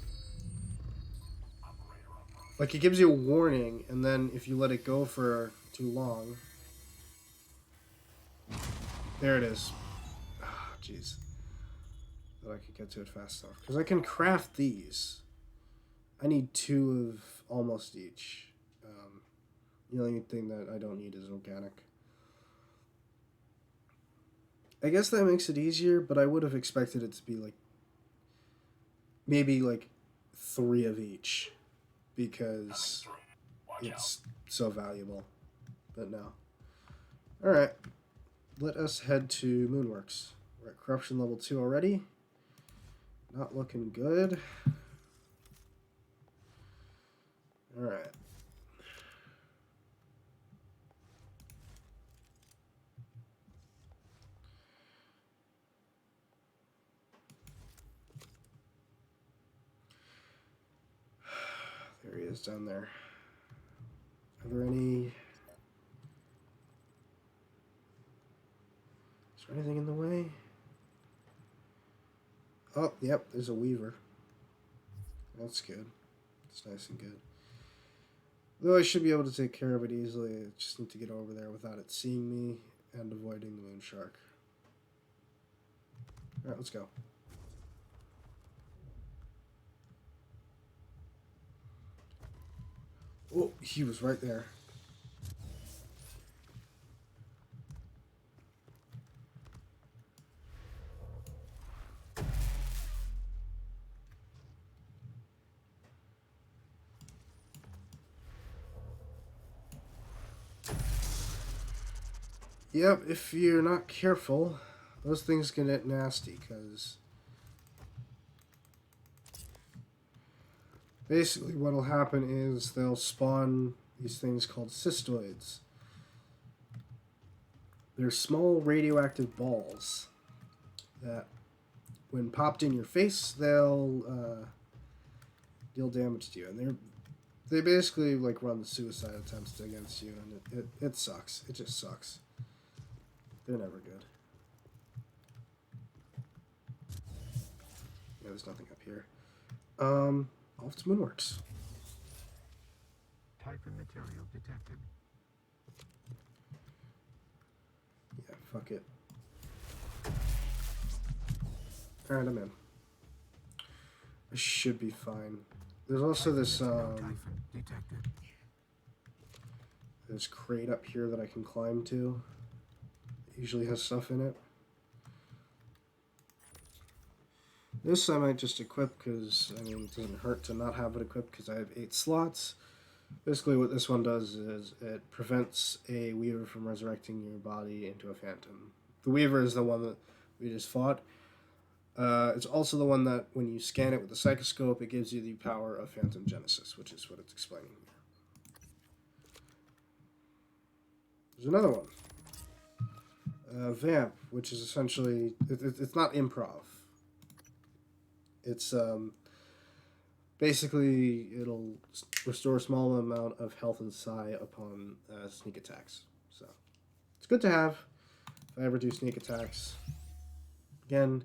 Like, it gives you a warning, and then if you let it go for too long... There it is. Ah, jeez. Thought I could get to it fast enough. Because I can craft these. I need 2 of almost each. The only thing that I don't need is organic. I guess that makes it easier, but I would have expected it to be like... maybe like 3 of each. Because it's so valuable. But no. Alright. Let us head to Moonworks. We're at corruption level 2 already. Not looking good. Alright. There he is down there. Are there any... Is there anything in the way? Oh, yep, there's a weaver. That's good. It's nice and good. Though I should be able to take care of it easily, I just need to get over there without it seeing me and avoiding the moon shark. Alright, let's go. Oh, he was right there. Yep, if you're not careful, those things can get nasty, because basically what'll happen is they'll spawn these things called cystoids. They're small radioactive balls that, when popped in your face, they'll deal damage to you, and they basically like run suicide attempts against you, and it sucks. It just sucks. They're never good. Yeah, there's nothing up here. Off to Moonworks. Typhon material detected. Yeah, fuck it. Alright, I'm in. I should be fine. There's also this, this crate up here that I can climb to. It usually has stuff in it. This I might just equip because, I mean, it doesn't hurt to not have it equipped because I have 8 slots. Basically what this one does is it prevents a Weaver from resurrecting your body into a Phantom. The Weaver is the one that we just fought. It's also the one that when you scan it with the Psychoscope, it gives you the power of Phantom Genesis, which is what it's explaining here. There's another one. Vamp, which is essentially... It's not improv. It's basically it'll restore a small amount of health and psi upon sneak attacks. So it's good to have if I ever do sneak attacks. Again,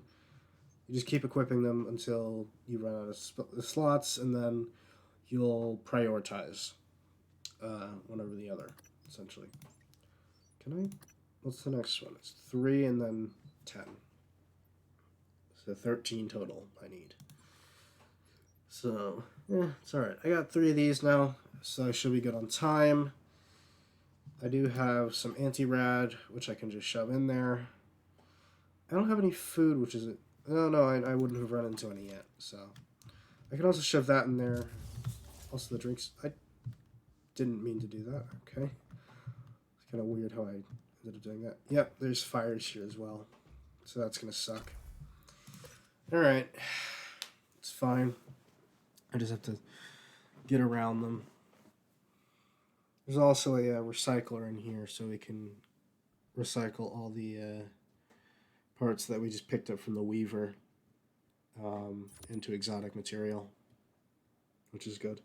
you just keep equipping them until you run out of slots, and then you'll prioritize one over the other, essentially. Can I? What's the next one? It's 3 and then 10. So 13 total I need. So, yeah, it's alright. I got 3 of these now, so I should be good on time. I do have some anti-rad, which I can just shove in there. I don't have any food, which is... No, I wouldn't have run into any yet, so... I can also shove that in there. Also the drinks... I didn't mean to do that, okay. It's kind of weird how I ended up doing that. Yep, there's fires here as well, so that's going to suck. Alright, it's fine. I just have to get around them. There's also a recycler in here, so we can recycle all the parts that we just picked up from the Weaver into exotic material, which is good.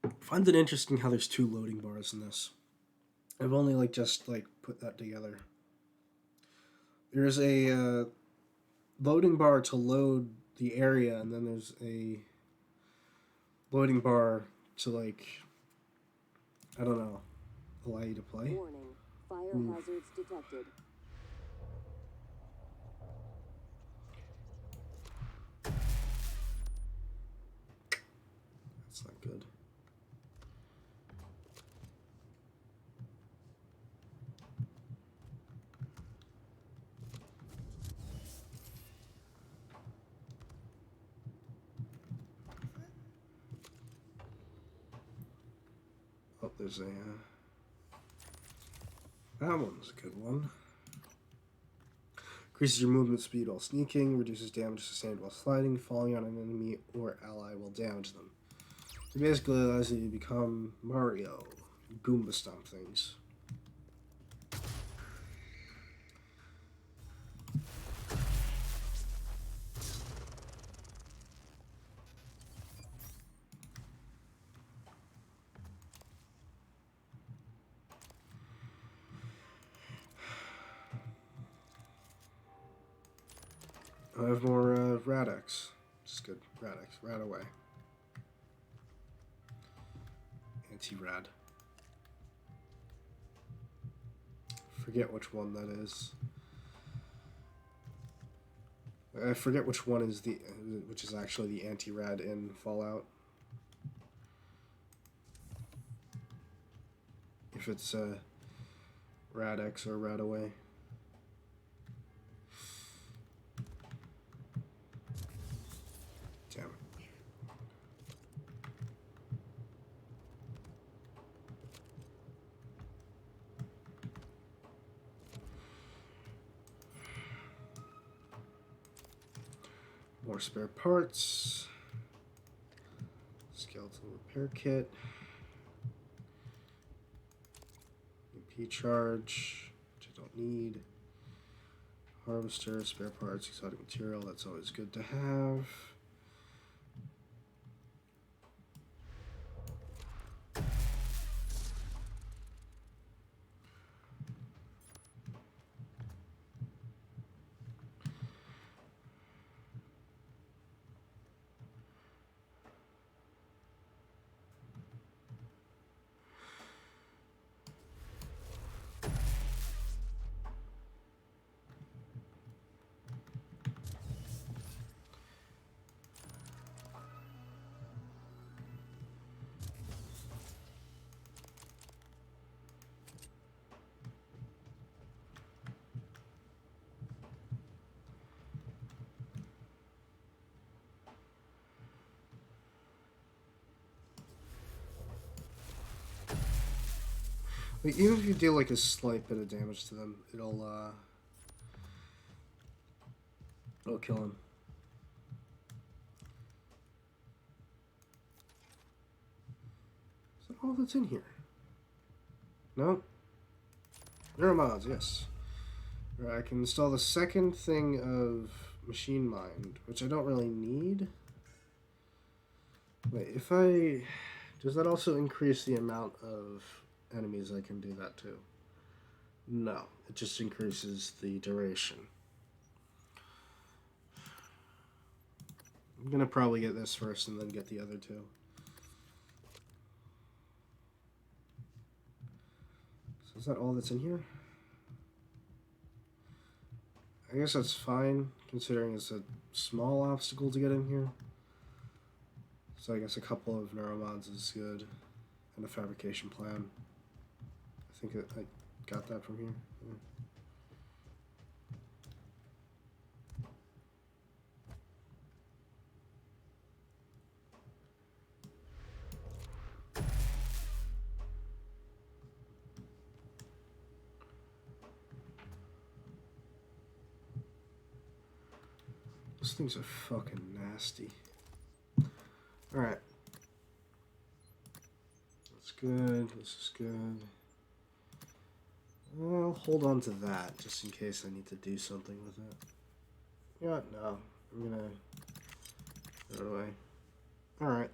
I find it interesting how there's 2 loading bars in this. I've only just put that together. There's a loading bar to load the area, and then there's a loading bar to I don't know, allow you to play. Warning, fire hazards detected. That's not good. Oh, there's a... that one's a good one. Increases your movement speed while sneaking, reduces damage sustained while sliding, falling on an enemy or ally will damage them. It basically allows you to become Mario, Goomba stomp things. I have more Radex. Just good. Radex. Rad away. Anti-rad. Forget which one that is. I forget which one is which is actually the anti-rad in Fallout. If it's Radex or Rad away. Damn. More spare parts. Skeletal repair kit. EP charge, which I don't need. Harvester, spare parts, exotic material, that's always good to have. Even if you deal a slight bit of damage to them, it'll kill him. Is that all that's in here? No? Neuromods, yes. Right, I can install the second thing of Machine Mind, which I don't really need. Wait, if I... Does that also increase the amount of enemies I can do that to? No, it just increases the duration. I'm gonna probably get this first and then get the other two. So is that all that's in here? I guess that's fine, considering it's a small obstacle to get in here. So I guess a couple of neuromods is good, and a fabrication plan. I think I got that from here. Yeah. Those things are fucking nasty. Alright. That's good. This is good. I'll hold on to that just in case I need to do something with it. You know what? No. I'm gonna throw it away. Alright.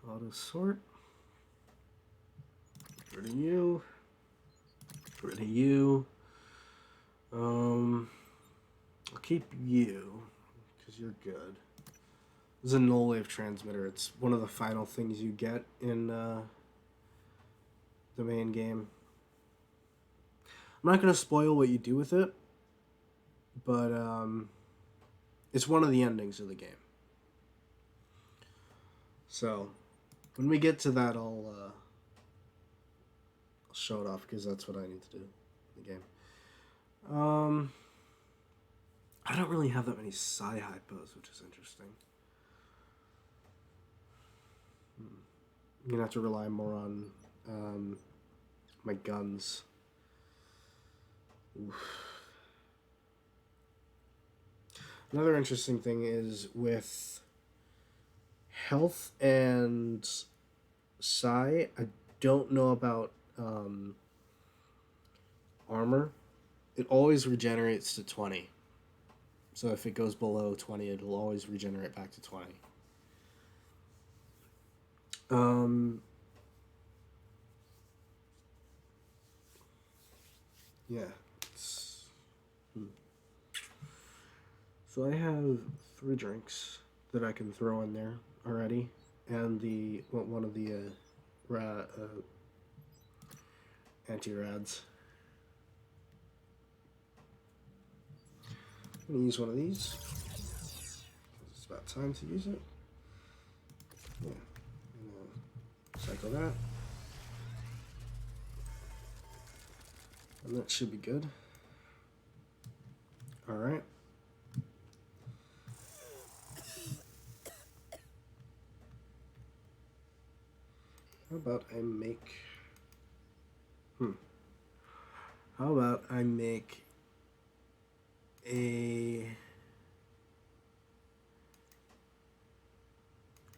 Auto sort. Get rid of you. Get rid of you. I'll keep you because you're good. This is a null wave transmitter. It's one of the final things you get in the main game. I'm not gonna spoil what you do with it, but it's one of the endings of the game. So when we get to that, I'll show it off because that's what I need to do in the game. I don't really have that many psi hypos, which is interesting. I'm gonna have to rely more on my guns. Oof. Another interesting thing is with health and psi, I don't know about armor. It always regenerates to 20. So if it goes below 20, it'll always regenerate back to 20. Yeah. So I have 3 drinks that I can throw in there already, and one of the anti-rads. I'm gonna use one of these. It's about time to use it. Yeah. Cycle that. And that should be good. Alright. How about I make... How about I make a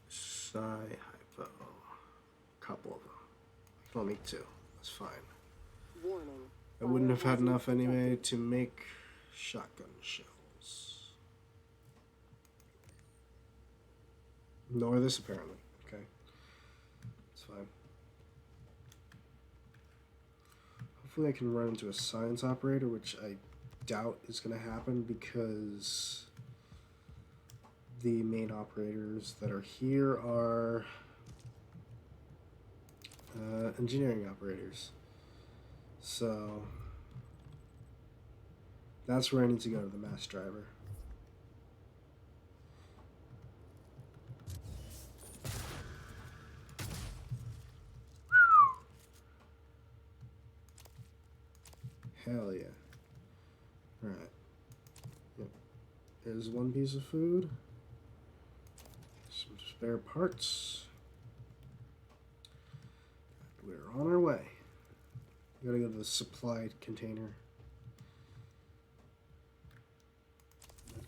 psi hypo. Couple of them. I can only make 2. That's fine. Warning. I wouldn't have had enough anyway to make shotgun shells. Nor this apparently. Okay. It's fine. Hopefully I can run into a science operator, which I doubt is going to happen because the main operators that are here are engineering operators. So that's where I need to go to the mass driver. Hell yeah. Alright. Yep. There's 1 piece of food. Some spare parts. We're on our way. We gotta go to the supply container.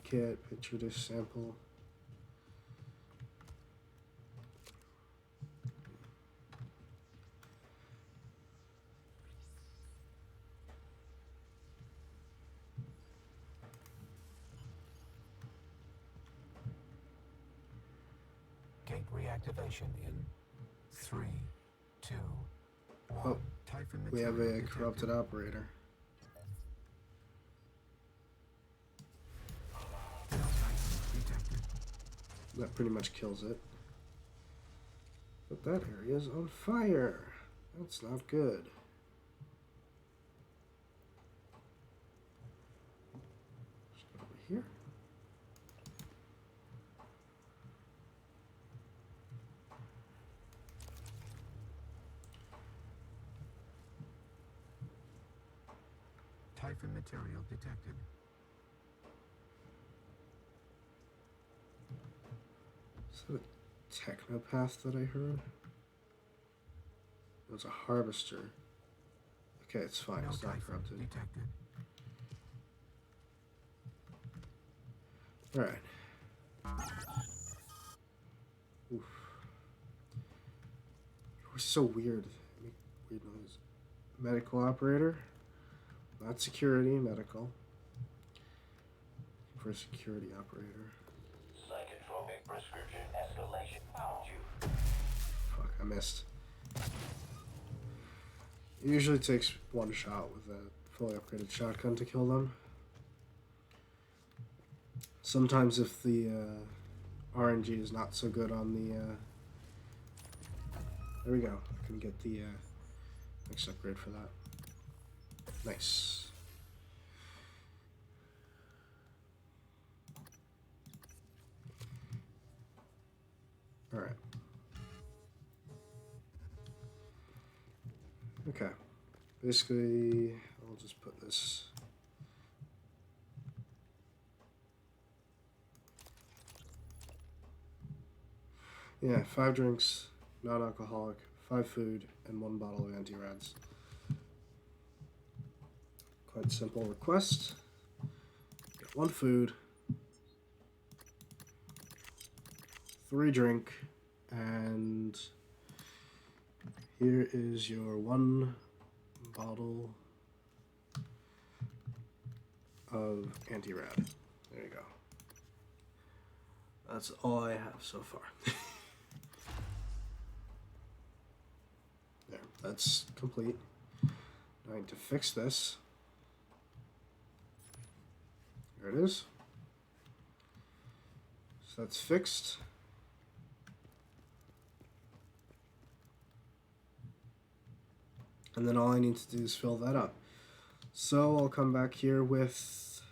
Kit, petri dish sample. Gate reactivation in 3, 2, 1. Oh, we have a corrupted operator. That pretty much kills it. But that area is on fire. That's not good. Just go over here. Typhon material detected. Is that a technopath that I heard? It was a harvester. Okay, it's fine. No It's not typhon corrupted. detected. Alright. Oof. It was so weird. Make weird noise. Medical operator. Not security, medical. For security operator. Psychotropic prescription escalation found you. Fuck, I missed. It usually takes one shot with a fully upgraded shotgun to kill them. Sometimes if the RNG is not so good on the... there we go. I can get the next upgrade for that. Nice. Alright. Okay. Basically, I'll just put this... Yeah, 5 drinks, non-alcoholic, 5 food, and 1 bottle of anti-rads. Quite simple request. Get 1 food, 3 drink, and here is your 1 bottle of anti-rad. There you go. That's all I have so far. There, that's complete. Now I need to fix this. There it is. So that's fixed. And then all I need to do is fill that up. So I'll come back here with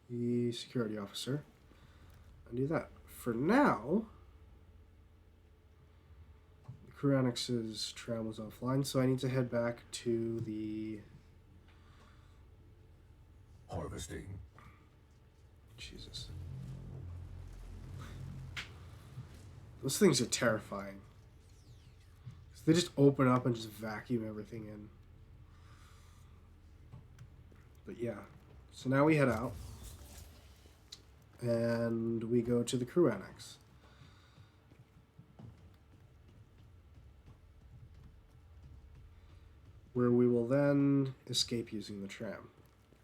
the security officer and do that. For now, the crew annex's tram was offline, so I need to head back to the... Harvesting. Jesus. Those things are terrifying. They just open up and just vacuum everything in. But yeah. So now we head out. And we go to the crew annex. Where we will then escape using the tram.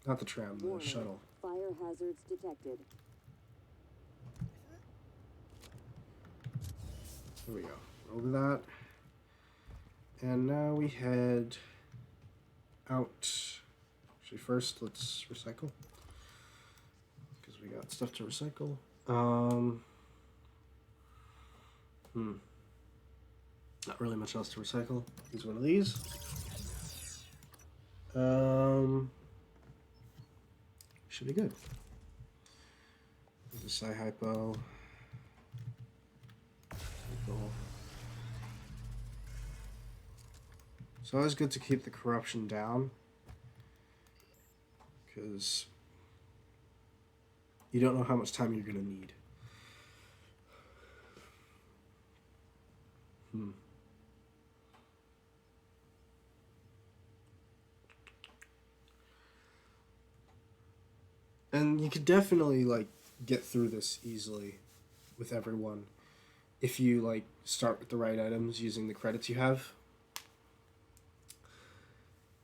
Not the tram, the Warning. shuttle. Fire hazards detected. There we go. Over that. And now we head out. Actually, first, let's recycle. Because we got stuff to recycle. Not really much else to recycle. Use one of these. Should be good. There's a Sci-Hypo. Cool. It's always good to keep the corruption down, because you don't know how much time you're going to need. And you could definitely, like, get through this easily with everyone if you, like, start with the right items using the credits you have.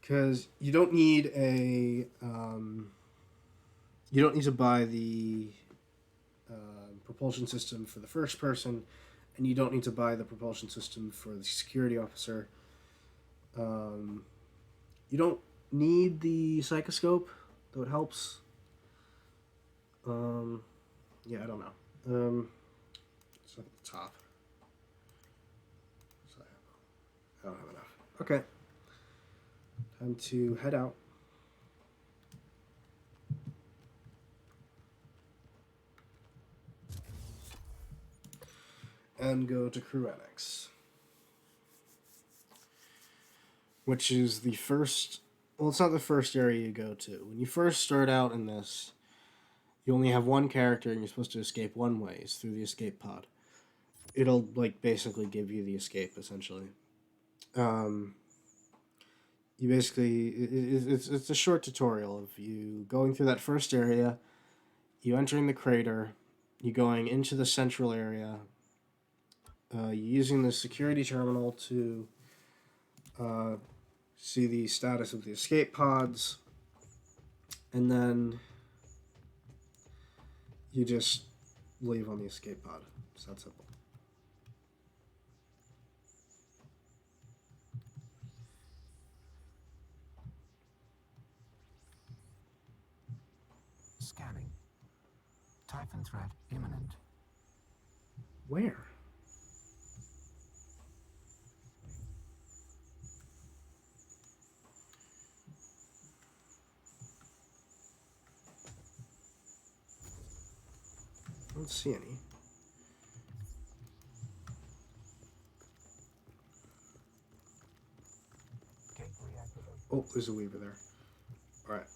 Because you don't need a, you don't need to buy the propulsion system for the first person, and you don't need to buy the propulsion system for the security officer. You don't need the psychoscope, though it helps. Yeah, I don't know. It's up at the top. So I don't have enough. Okay. Time to head out. And go to Crew Annex. Which is the first... Well, it's not the first area you go to. When you first start out in this, you only have one character and you're supposed to escape one way. It's through the escape pod. It'll, like, basically give you the escape, essentially. You basically... It's a short tutorial of you going through that first area, you entering the crater, you going into the central area, using the security terminal to see the status of the escape pods, and then you just leave on the escape pod. It's that simple. Scanning. Typhon threat imminent. Where? I don't see any. Gate reactivated. Oh, there's a Weaver there. Alright.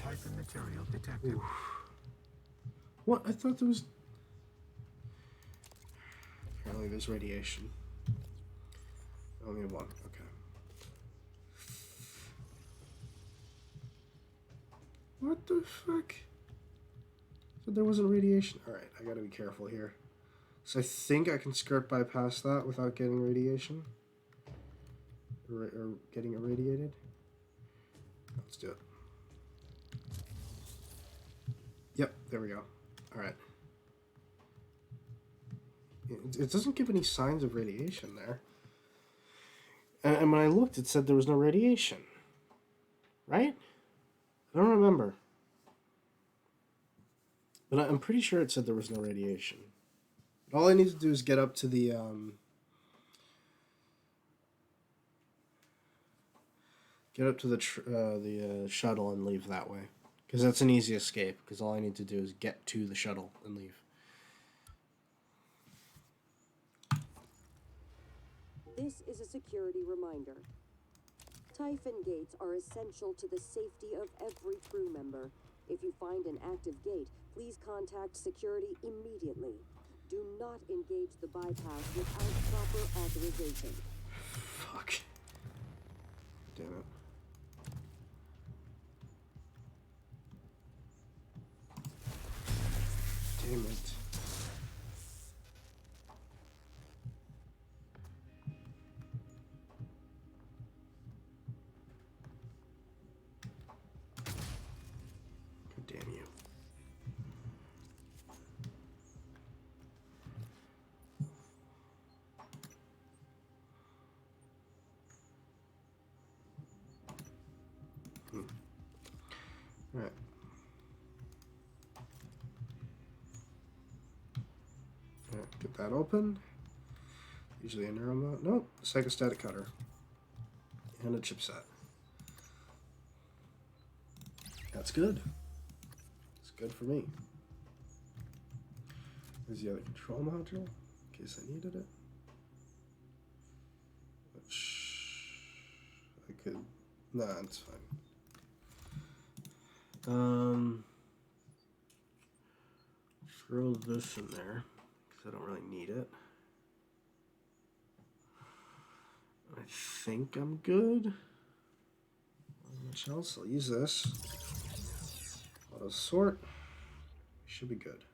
Typhon material detected. Oof. What? I thought there was... Apparently there's radiation. Only one. Okay. What the fuck? So there wasn't radiation. Alright, I gotta be careful here. So I think I can skirt bypass that without getting radiation. Or getting irradiated. Let's do it. Yep, there we go. Alright. It doesn't give any signs of radiation there. And when I looked, it said there was no radiation. Right? I don't remember. But I'm pretty sure it said there was no radiation. All I need to do is get up to the shuttle and leave that way. Because that's an easy escape, because all I need to do is get to the shuttle and leave. This is a security reminder. Typhon gates are essential to the safety of every crew member. If you find an active gate, please contact security immediately. Do not engage the bypass without proper authorization. Fuck. Damn it. Damn it. God damn you. Alright. Get that open. Usually a neural mode. Nope, psychostatic cutter. And a chipset. That's good. It's good for me. There's the other control module, in case I needed it. Which I could... Nah, it's fine. Throw this in there. I don't really need it. I think I'm good. Much else? I'll use this. Auto sort. Should be good.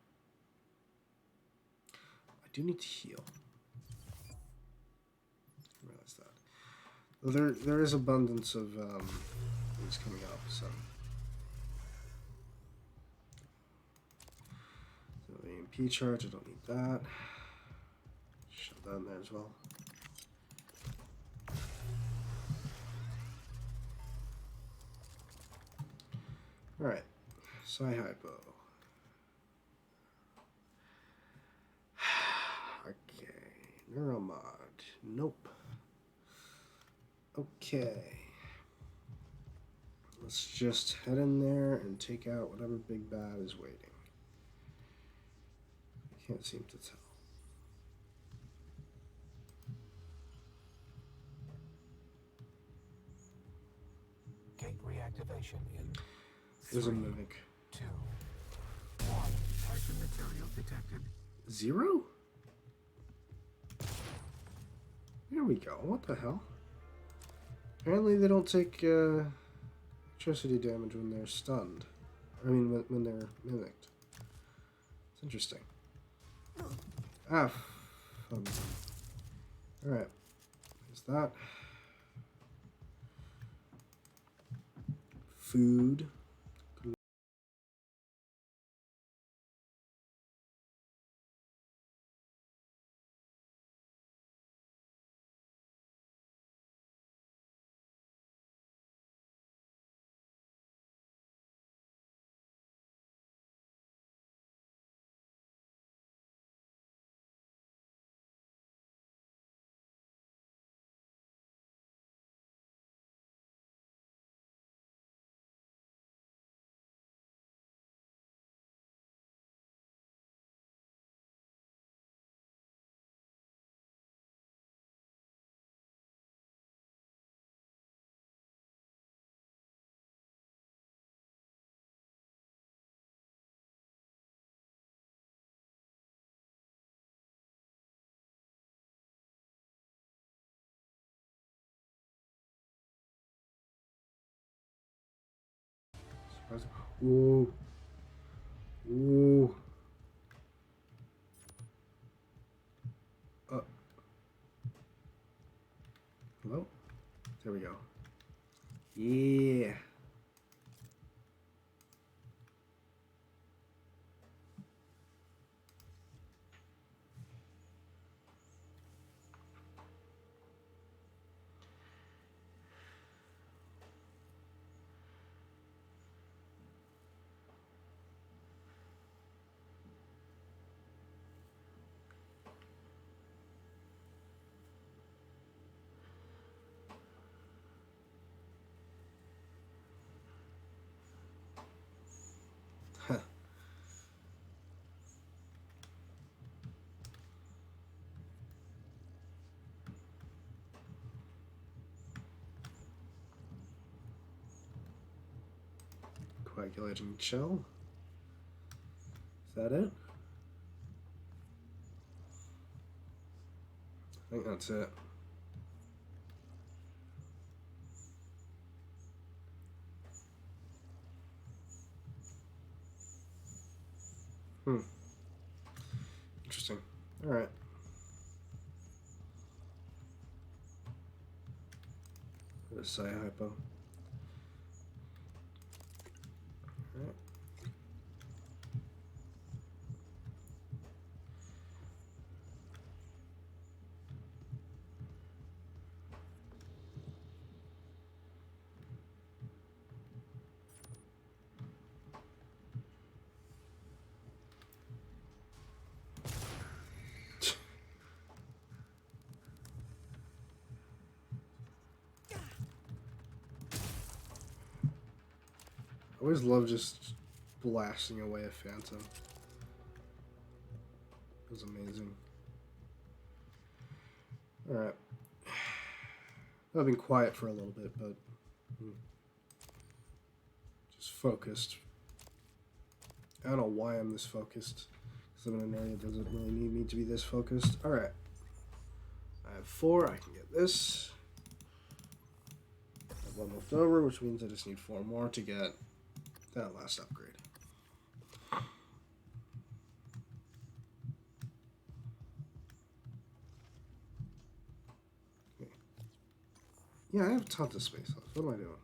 I do need to heal. Really. minimize that. Well, there is abundance of things coming up, so. So the EMP charge, I don't need that. Shove that in there as well. Alright, Sci-Hypo. Okay, Neuromod. Nope. Okay. Let's just head in there and take out whatever big bad is waiting. I can't seem to tell. Gate reactivation in There's a 3, mimic. 2, 1. Typhon material detected. 0? There we go. What the hell? Apparently they don't take electricity damage when they're stunned. I mean, when they're mimicked. It's interesting. Ah. Alright. Is that? Food. Ooh. Ooh. Hello? There we go. Yeah. Huh. Coagulating shell. Is that it? I think that's it. Interesting. Alright. Sci-Hypo. Alright. I always love just blasting away a phantom. It was amazing. Alright. I've been quiet for a little bit, but just focused. I don't know why I'm this focused, because I'm in an area that doesn't really need me to be this focused. Alright. I have 4, I can get this. I have 1 left over, which means I just need 4 more to get that last upgrade. Okay. Yeah, I have tons of space left. What am I doing?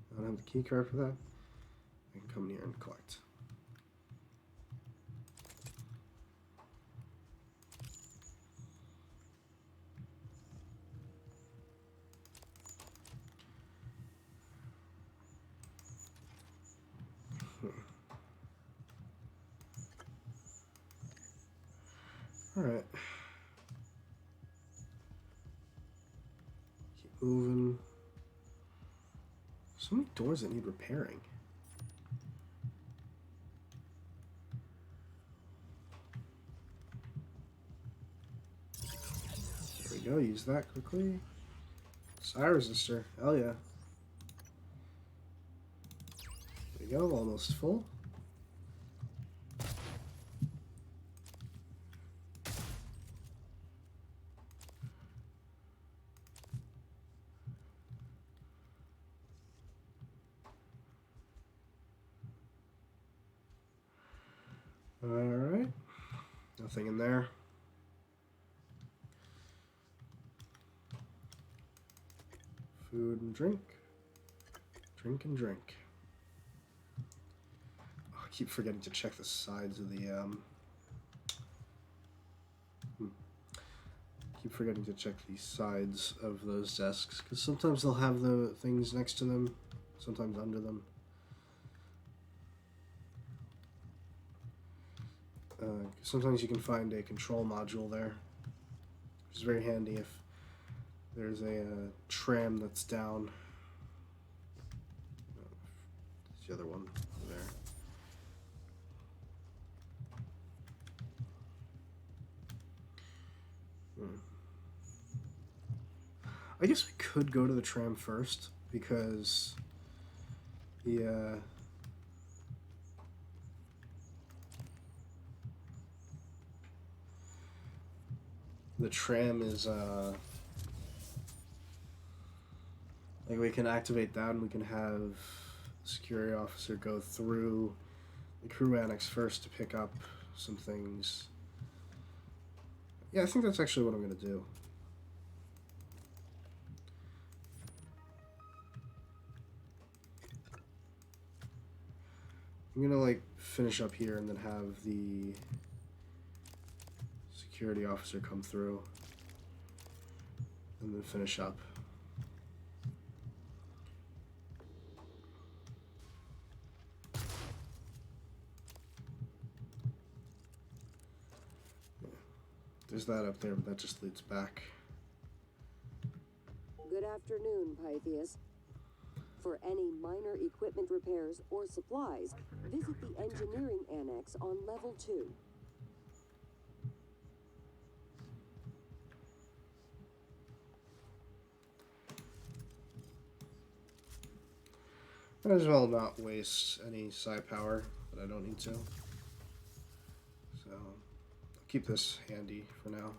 I don't have the key card for that. I can come in here and collect. Alright. Keep moving. So many doors that need repairing. There we go, use that quickly. Side resistor, hell yeah. There we go, almost full. Alright. Nothing in there. Food and drink. Drink and drink. Oh, I keep forgetting to check the sides of the keep forgetting to check the sides of those desks because sometimes they'll have the things next to them, sometimes under them. Sometimes you can find a control module there, which is very handy if there's a tram that's down. There's the other one there. I guess we could go to the tram first because the tram is like we can activate that and we can have the security officer go through the crew annex first to pick up some things. Yeah, I think that's actually what I'm gonna do. I'm gonna like finish up here and then have the security officer come through and then finish up. Yeah. There's that up there, but that just leads back. Good afternoon, Pythias. For any minor equipment repairs or supplies, visit the engineering annex on level 2. Might as well not waste any psi power that I don't need to. So I'll keep this handy for now.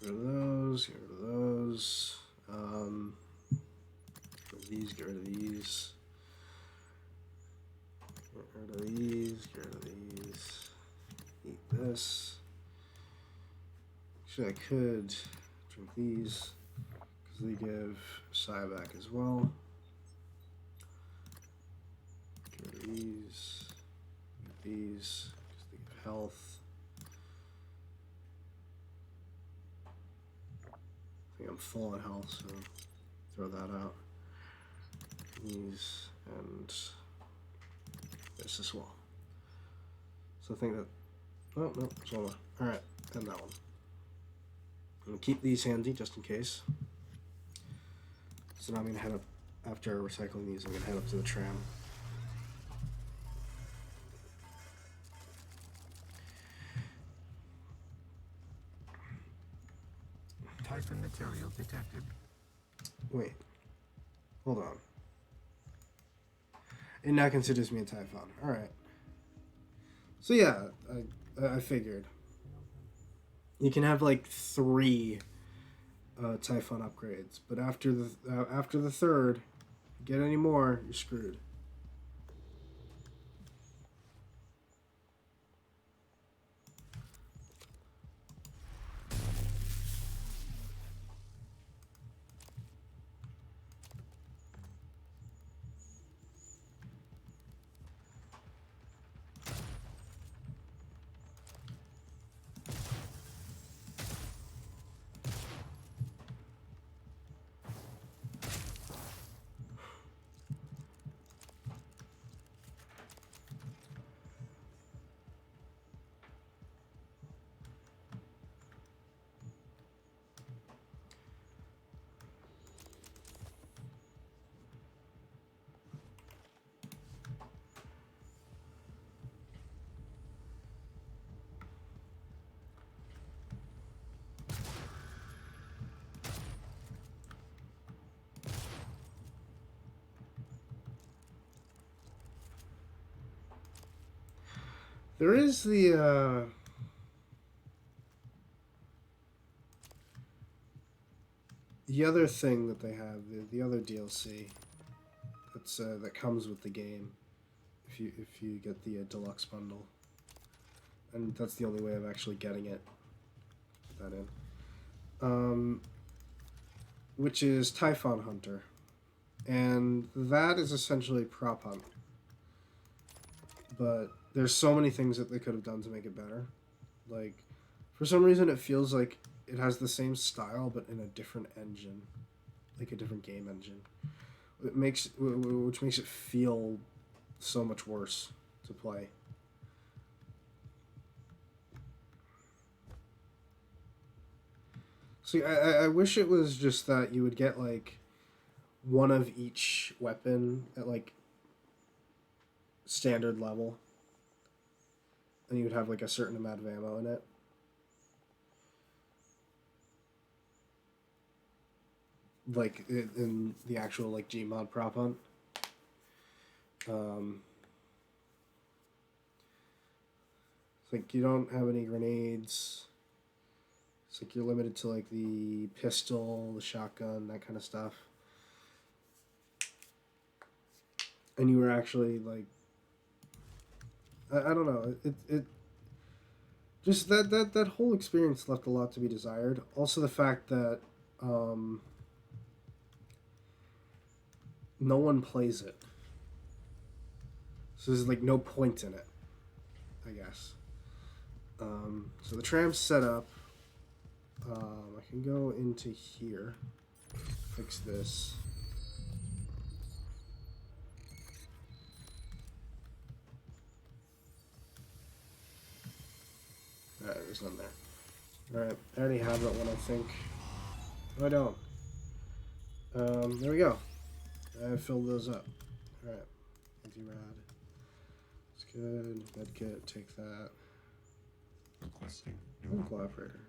Get rid of those, get rid of those. Get rid of these, get rid of these. Get rid of these, eat this. Actually, I could drink these, because they give psi back as well. Get rid of these, get these, because they give health. I think I'm full on health, so throw that out. These and this as well. So I think that. Oh no, there's one more. All right, and that one. I'm gonna keep these handy just in case. So now I'm gonna head up after recycling these. I'm gonna head up to the tram. Typhon material detected. Wait, hold on. It now considers me a Typhon. Alright. So yeah, I figured. You can have like 3 Typhon upgrades, but after the third, get any more, you're screwed. There is the other thing that they have, the other DLC that's that comes with the game if you get the deluxe bundle, and that's the only way of actually getting it. Put that in, which is Typhon Hunter, and that is essentially prop hunt, but there's so many things that they could have done to make it better. Like, for some reason, it feels like it has the same style, but in a different engine, like a different game engine. Which makes it feel so much worse to play. See, I wish it was just that you would get like one of each weapon at like standard level, and you would have like a certain amount of ammo in it. Like in the actual like Gmod prop hunt. It's like you don't have any grenades. It's like you're limited to like the pistol, the shotgun, that kind of stuff. And you were actually like, I don't know, it just that whole experience left a lot to be desired. Also the fact that no one plays it. So there's like no point in it, I guess. So the tram's set up. I can go into here, fix this. Alright, there's none there. Alright, I already have that one, I think. No, I don't. There we go. I filled those up. Alright. Anti-rad. That's good. Medkit, take that. Requesting Medical operator.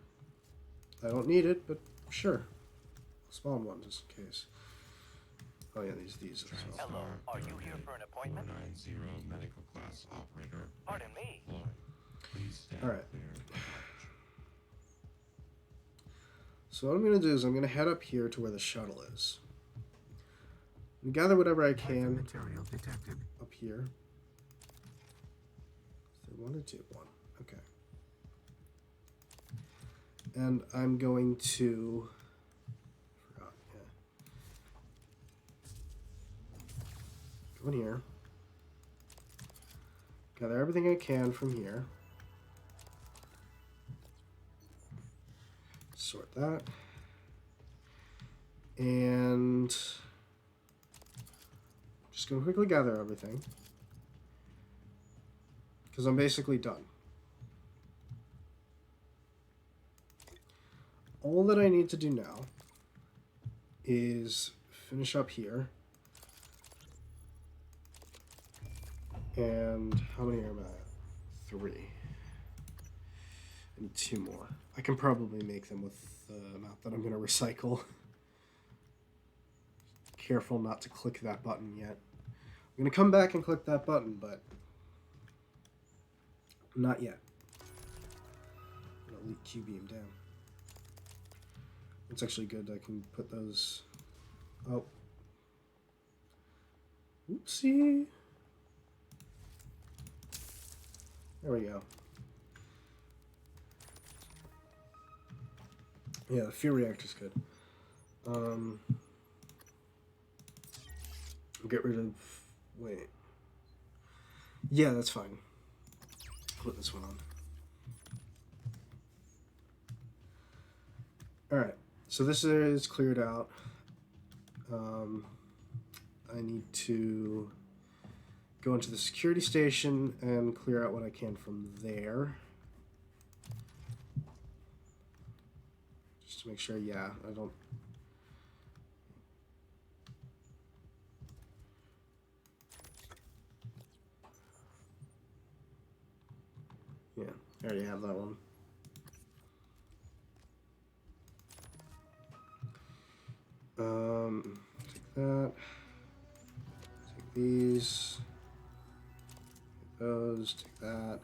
I don't need it, but sure. I'll spawn one just in case. Oh yeah, these as well. Hello, are you here for an appointment? 490 medical class operator. Pardon me. Floyd, please stand Alright. clear. So what I'm going to do is I'm going to head up here to where the shuttle is. And gather whatever I can Material detected. up here. Is there 1 or 2? 1. Okay. And I'm going to... forgot, yeah. Go in here. Gather everything I can from here. Sort that. And just gonna quickly gather everything, because I'm basically done. All that I need to do now is finish up here. And how many am I at? 3. I need 2 more. I can probably make them with the amount that I'm going to recycle. Careful not to click that button yet. I'm gonna come back and click that button, but not yet. I'm gonna elite Q-beam down. It's actually good. I can put those. Oh. Oopsie. There we go. Yeah, the fear reactor's good. Get rid of. Wait. Yeah, that's fine. Put this one on. Alright, so this is cleared out. I need to go into the security station and clear out what I can from there. Just to make sure, yeah, I don't... Yeah, I already have that one. Take that. Take these. Take those. Take that.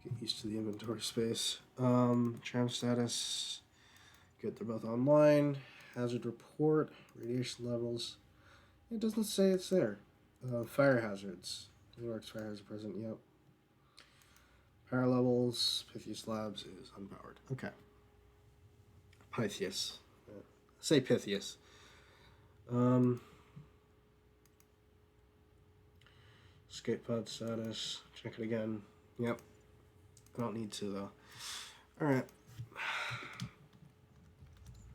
Get used to the inventory space. Tram status. Good, they're both online. Hazard report. Radiation levels. It doesn't say it's there. Fire hazards. It works. Fire hazard present. Yep. Power levels. Pythias Labs is unpowered. Okay. Pythias. Say Pythias. Escape pod status. Check it again. Yep. I don't need to though. Alright.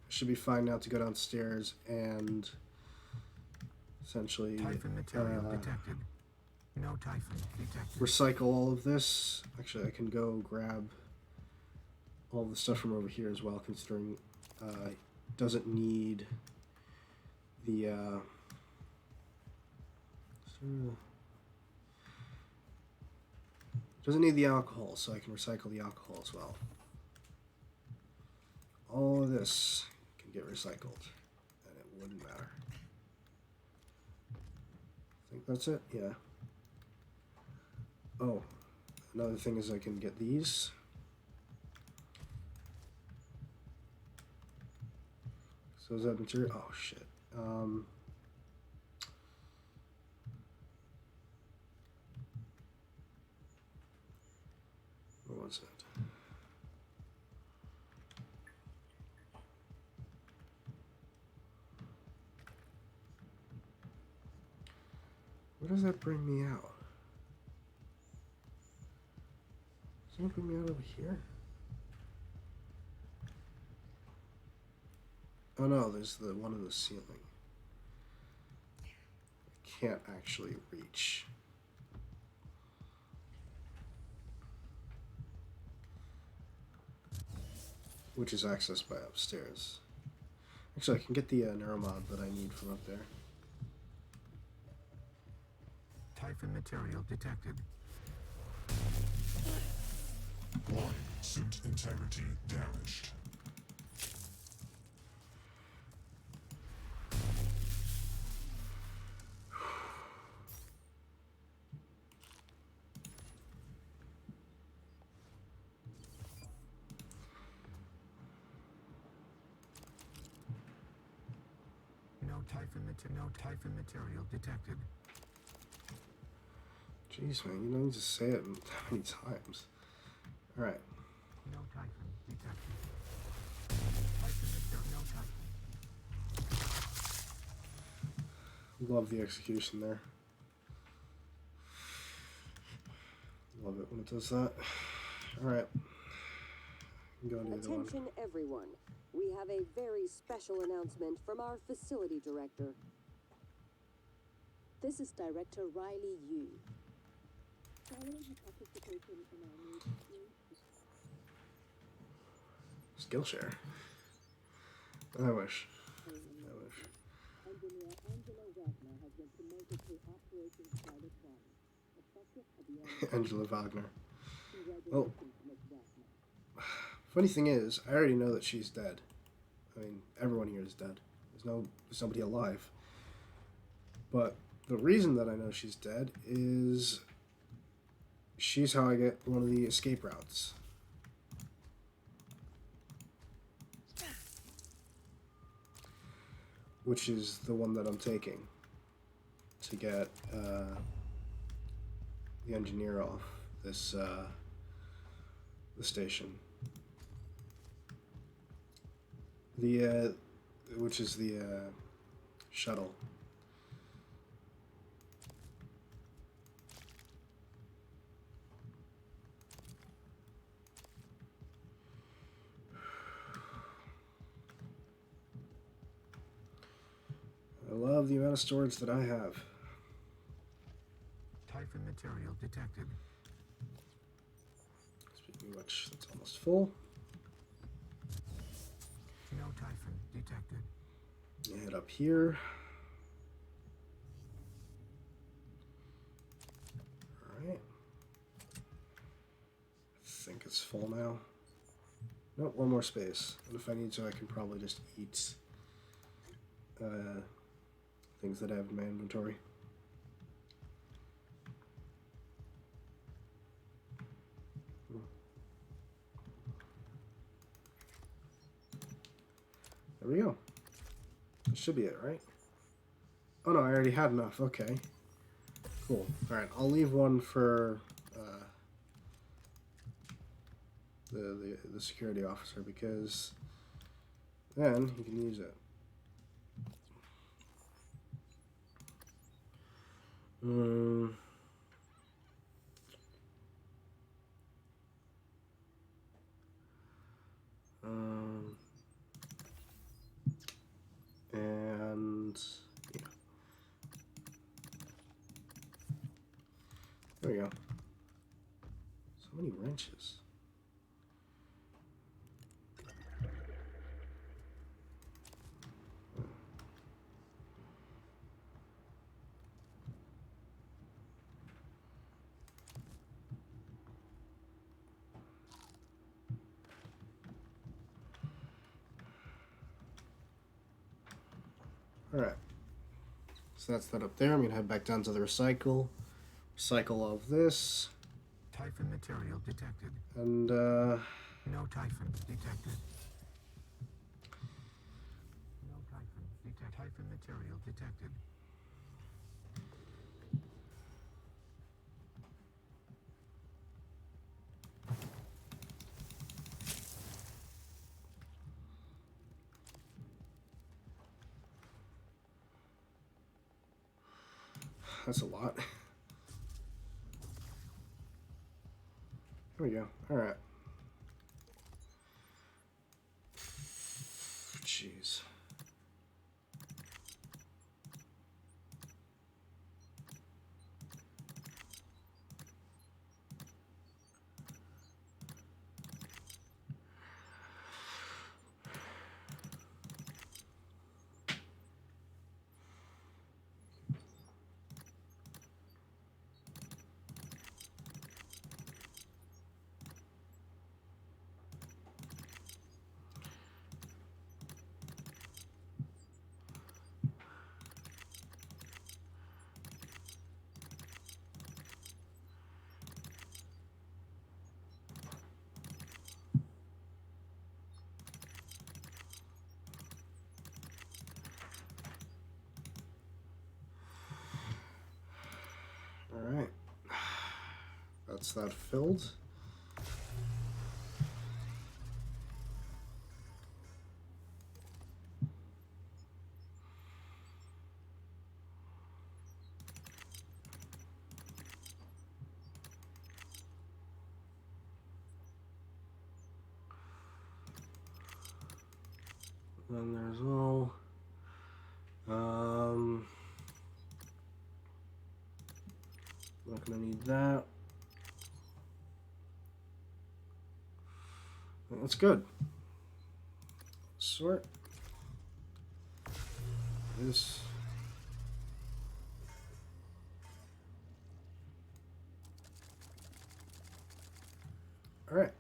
Should be fine now to go downstairs and essentially Typhon material detected. No typhon detected. recycle all of this. Actually, I can go grab all the stuff from over here as well, considering it doesn't need the doesn't need the alcohol, so I can recycle the alcohol as well. All of this can get recycled, and it wouldn't matter. I think that's it, yeah. Oh, another thing is I can get these. So is that material? Oh shit. What was it? Where does that bring me out? Does that bring me out over here? Oh no, there's the one in the ceiling. I can't actually reach. Which is accessed by upstairs. Actually, I can get the neuromod that I need from up there. Typhon material detected. Warning, suit integrity damaged. No typhon material detected. Jeez, man, you don't need to say it that many times. Alright. No typhon detected. Typhon material, no typhon. Love the execution there. Love it when it does that. Alright. Go into the other one. Attention everyone. We have a very special announcement from our facility director. This is Director Riley Yu. Following her participation in our new Skillshare. I wish. Engineer Angela Wagner has been promoted to Operations Pilot 1, effective at the end Angela Wagner. Congratulations, Oh. Ms. Wagner. Funny thing is, I already know that she's dead. I mean, everyone here is dead. There's nobody alive. But the reason that I know she's dead is she's how I get one of the escape routes. Which is the one that I'm taking to get the engineer off this the station. The which is the shuttle. I love the amount of storage that I have. Typhon material detected. Speaking of which, that's almost full. No Typhon detected. I head up here. Alright. I think it's full now. Nope, one more space. And if I need to, I can probably just eat things that I have in my inventory. There we go. That should be it, right? Oh no, I already had enough. Okay. Cool. Alright, I'll leave one for the security officer because then he can use it. And yeah. There we go. So many wrenches. Alright. So that's that up there. I'm going to head back down to the recycle. Recycle all of this. Typhon material detected. And, No Typhon detected. No Typhon detected. Typhon material detected. that's a lot. There we go. Alright. Jeez. Alright. That's that filled. Then there's all not gonna need that. That's good. Sort this. All right.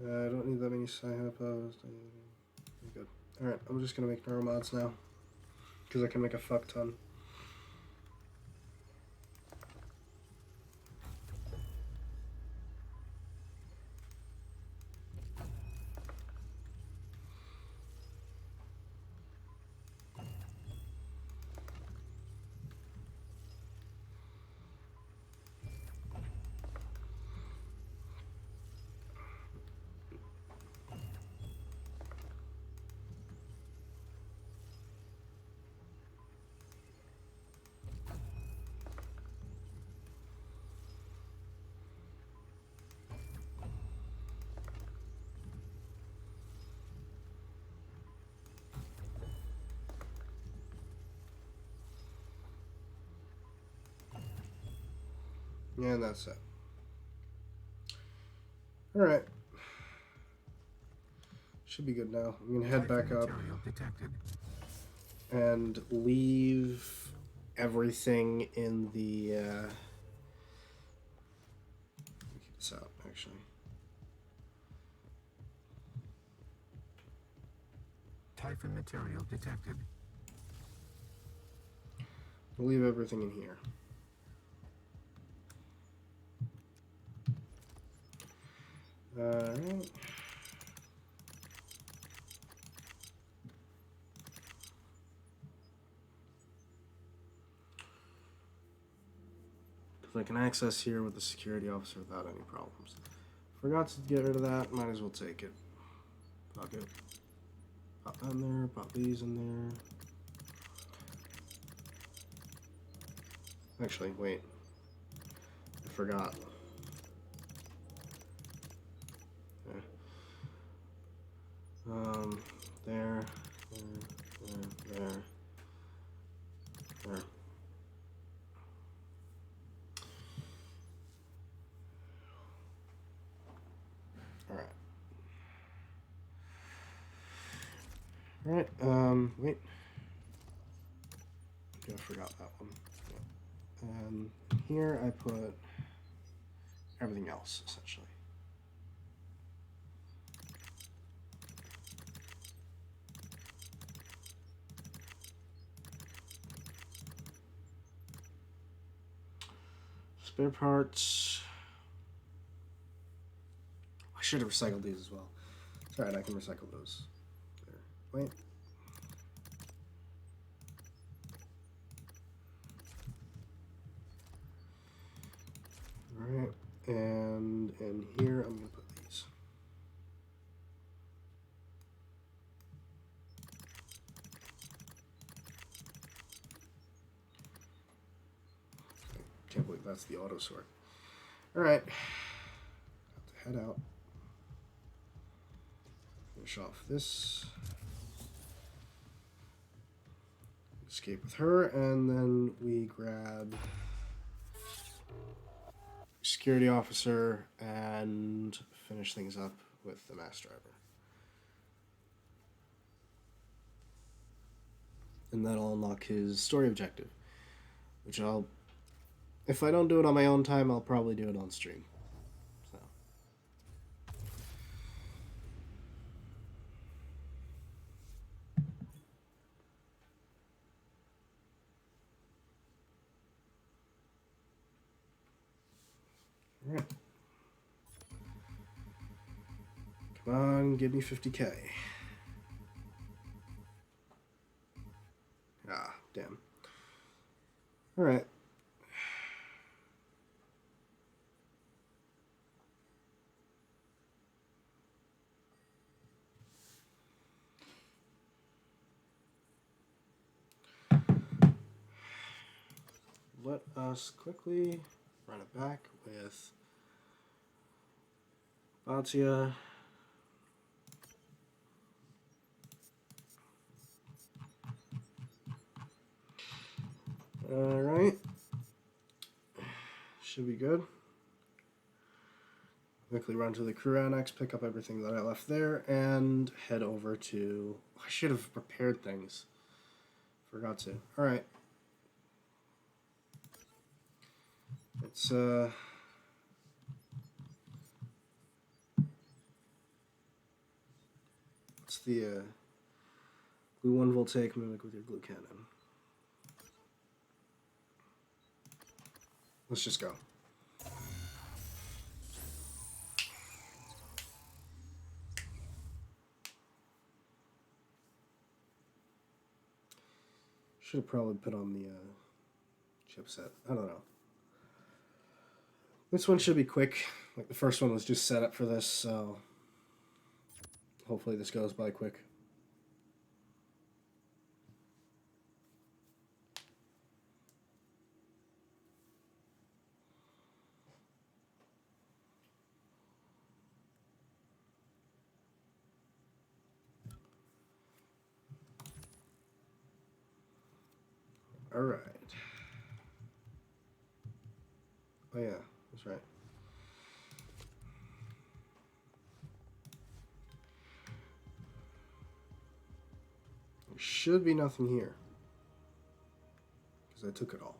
I don't need that many sci posts. Good. Alright, I'm just gonna make neuromods now. Because I can make a fuck ton. Yeah, and that's it. Alright. Should be good now. I'm gonna head back up Material detected. and leave everything in the let me keep this out actually. Typhon material detected. We'll leave everything in here. Alright. Because I can access here with the security officer without any problems. Forgot to get rid of that, might as well take it. Fuck it. Pop that in there, pop these in there. Actually, wait. I forgot. Okay. There, there. Alright, wait. I forgot that one. Yeah. Here I put everything else, essentially. Spare parts. I should have recycled these as well. It's alright, I can recycle those. There. Wait. Alright, and in here I'm going to put these. Can't believe that's the auto sort. Alright, have to head out. Finish off this. Escape with her, and then we grab security officer and finish things up with the mass driver. And that'll unlock his story objective, which I'll, if I don't do it on my own time, I'll probably do it on stream. So. All right. Come on, give me 50K. Ah, damn. All right. Let us quickly run it back with Batia. All right. Should be good. Quickly run to the crew annex, pick up everything that I left there, and head over to... I should have prepared things. Forgot to. Alright. It's, What's the glue 1 voltaic mimic with your glue cannon? Let's just go. Should have probably put on the chipset. I don't know. This one should be quick. Like the first one was just set up for this, so hopefully this goes by quick. All right. Oh yeah, that's right. There should be nothing here because I took it all.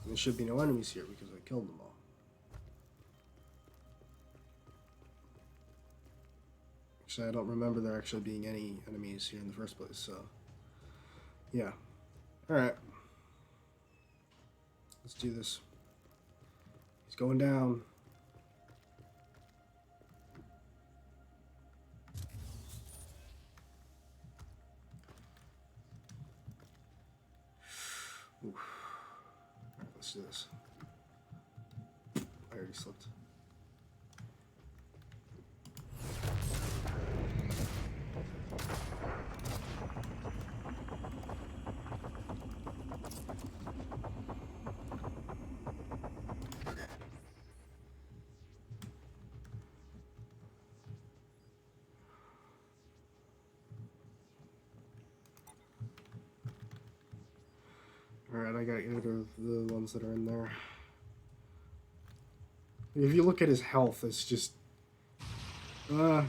And there should be no enemies here because I killed them all. Actually, I don't remember there actually being any enemies here in the first place, so yeah. Alright. Let's do this. He's going down. Oof. Alright, let's do this. I already slipped. Alright, I gotta get rid of the ones that are in there. If you look at his health, it's just... I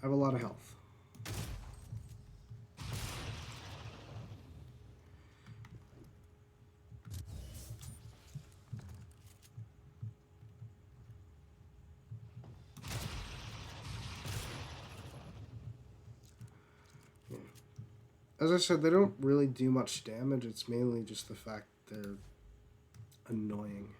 have a lot of health. As I said, they don't really do much damage. It's mainly just the fact they're annoying.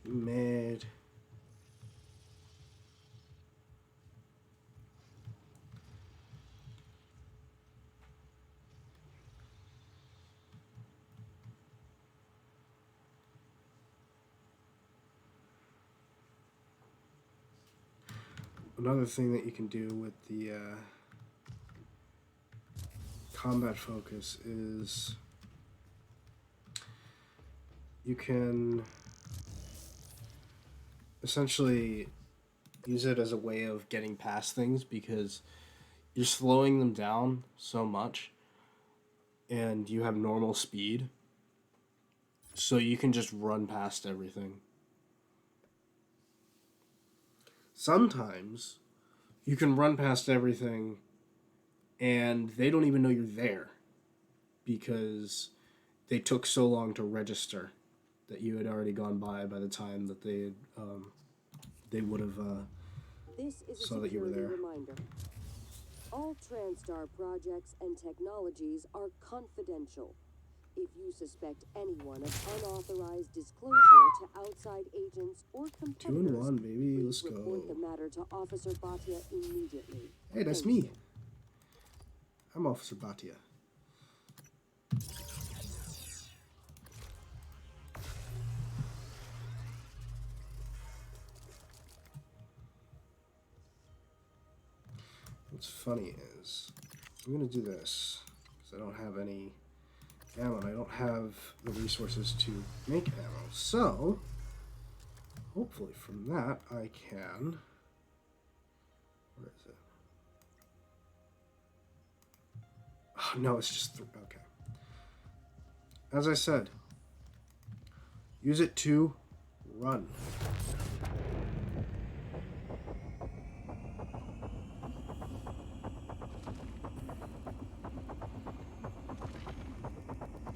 Mad. Another thing that you can do with the combat focus is you can essentially use it as a way of getting past things because you're slowing them down so much and you have normal speed, so you can just run past everything. Sometimes you can run past everything and they don't even know you're there because they took so long to register that you had already gone by the time that they would have This is a saw that you were security there. reminder. All TranStar projects and technologies are confidential. If you suspect anyone of unauthorized disclosure to outside agents or 2 competitors, in 1, baby. please Let's report go. the matter to Officer Bhatia immediately. Hey, that's Thank me. you. I'm Officer Bhatia. What's funny is I'm gonna do this because I don't have any ammo and I don't have the resources to make ammo. So hopefully from that I can. Where is it? Oh, no, it's just okay. As I said, use it to run.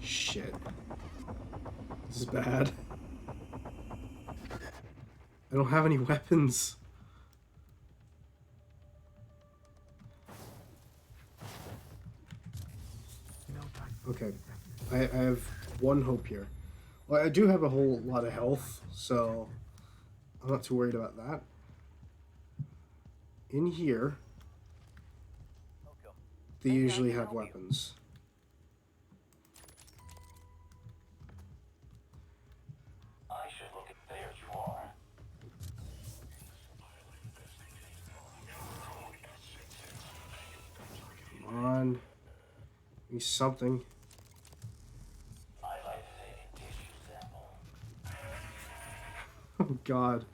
Shit. This is bad. I don't have any weapons. No typhon Okay. detected. I have one hope here. Well, I do have a whole lot of health, so I'm not too worried about that. In here, they usually have weapons. I should look at. There you are. Come on. Give me something. I like a tissue sample. Oh god.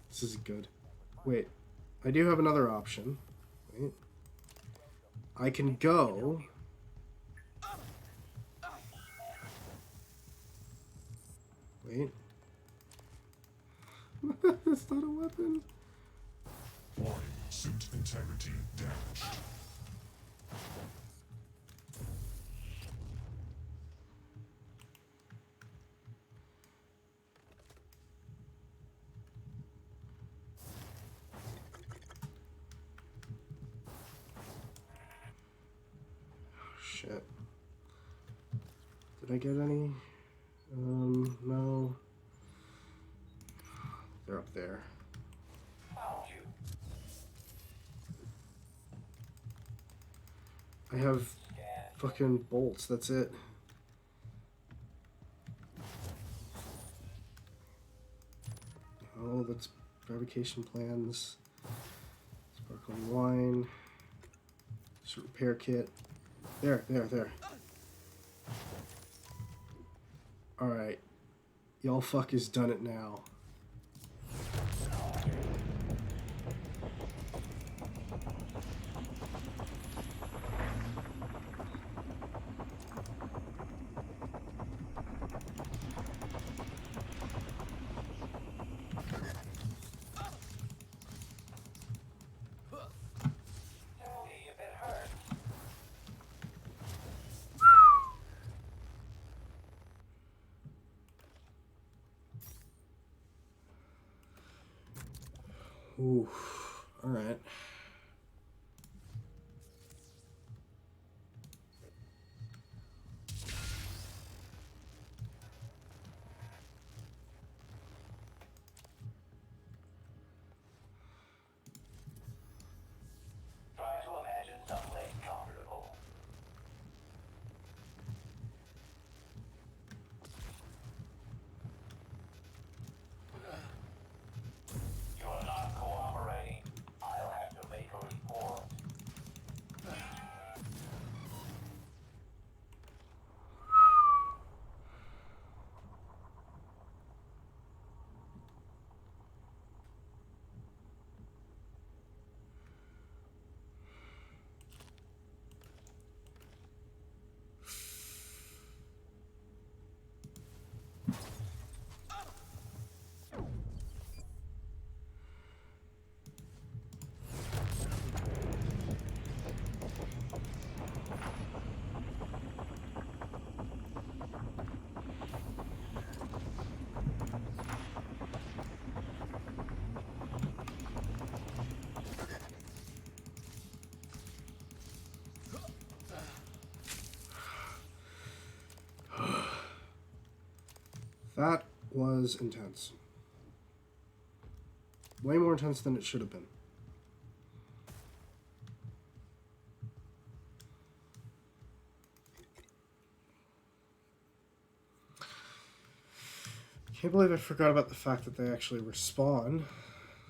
This is good. Wait. I do have another option. Wait. I can go... Wait. That's not a weapon. Warning, suit integrity damaged. Shit. Did I get any? No. They're up there. Found you. I have fucking bolts, that's it. Oh, that's fabrication plans. Sparkling wine. Just repair kit. There. Alright. Y'all fuckers done it now. Ooh, alright. Try to imagine someplace comfortable. You're not cooperating. I'll have to make a report. That was intense. Way more intense than it should have been. Can't believe I forgot about the fact that they actually respawn.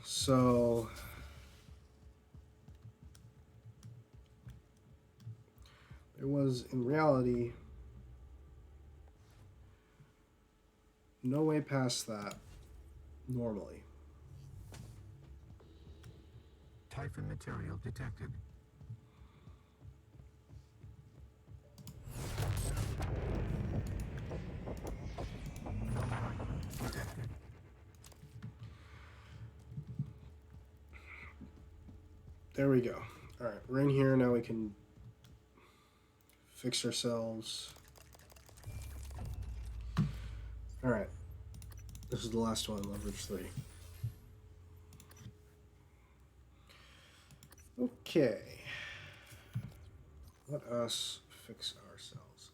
So... there was, in reality, no way past that normally. Typhon material detected. There we go. Alright, we're in here. Now we can fix ourselves. Alright. This is the last one, leverage 3. Okay. Let us fix ourselves.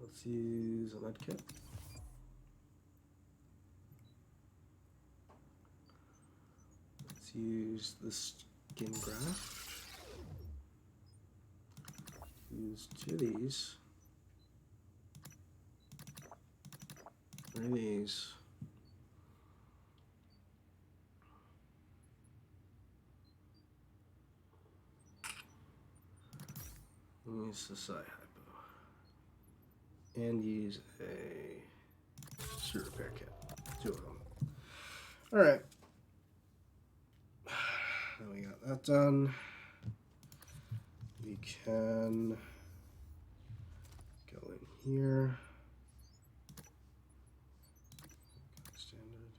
Let's use a med kit. Let's use the skin graft. Use 2 of these. 3 of these. Use the side hypo. And use a suit repair kit. 2 of them. Alright. Now we got that done. We can go in here. Standard.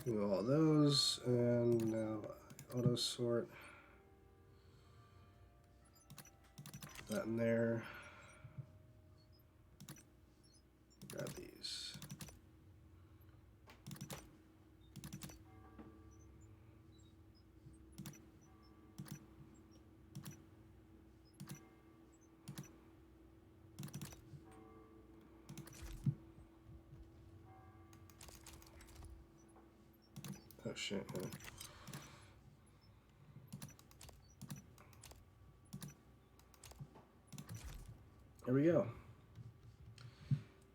Do all those, and now auto sort that in there. Grab these. Oh shit. Yeah. There we go.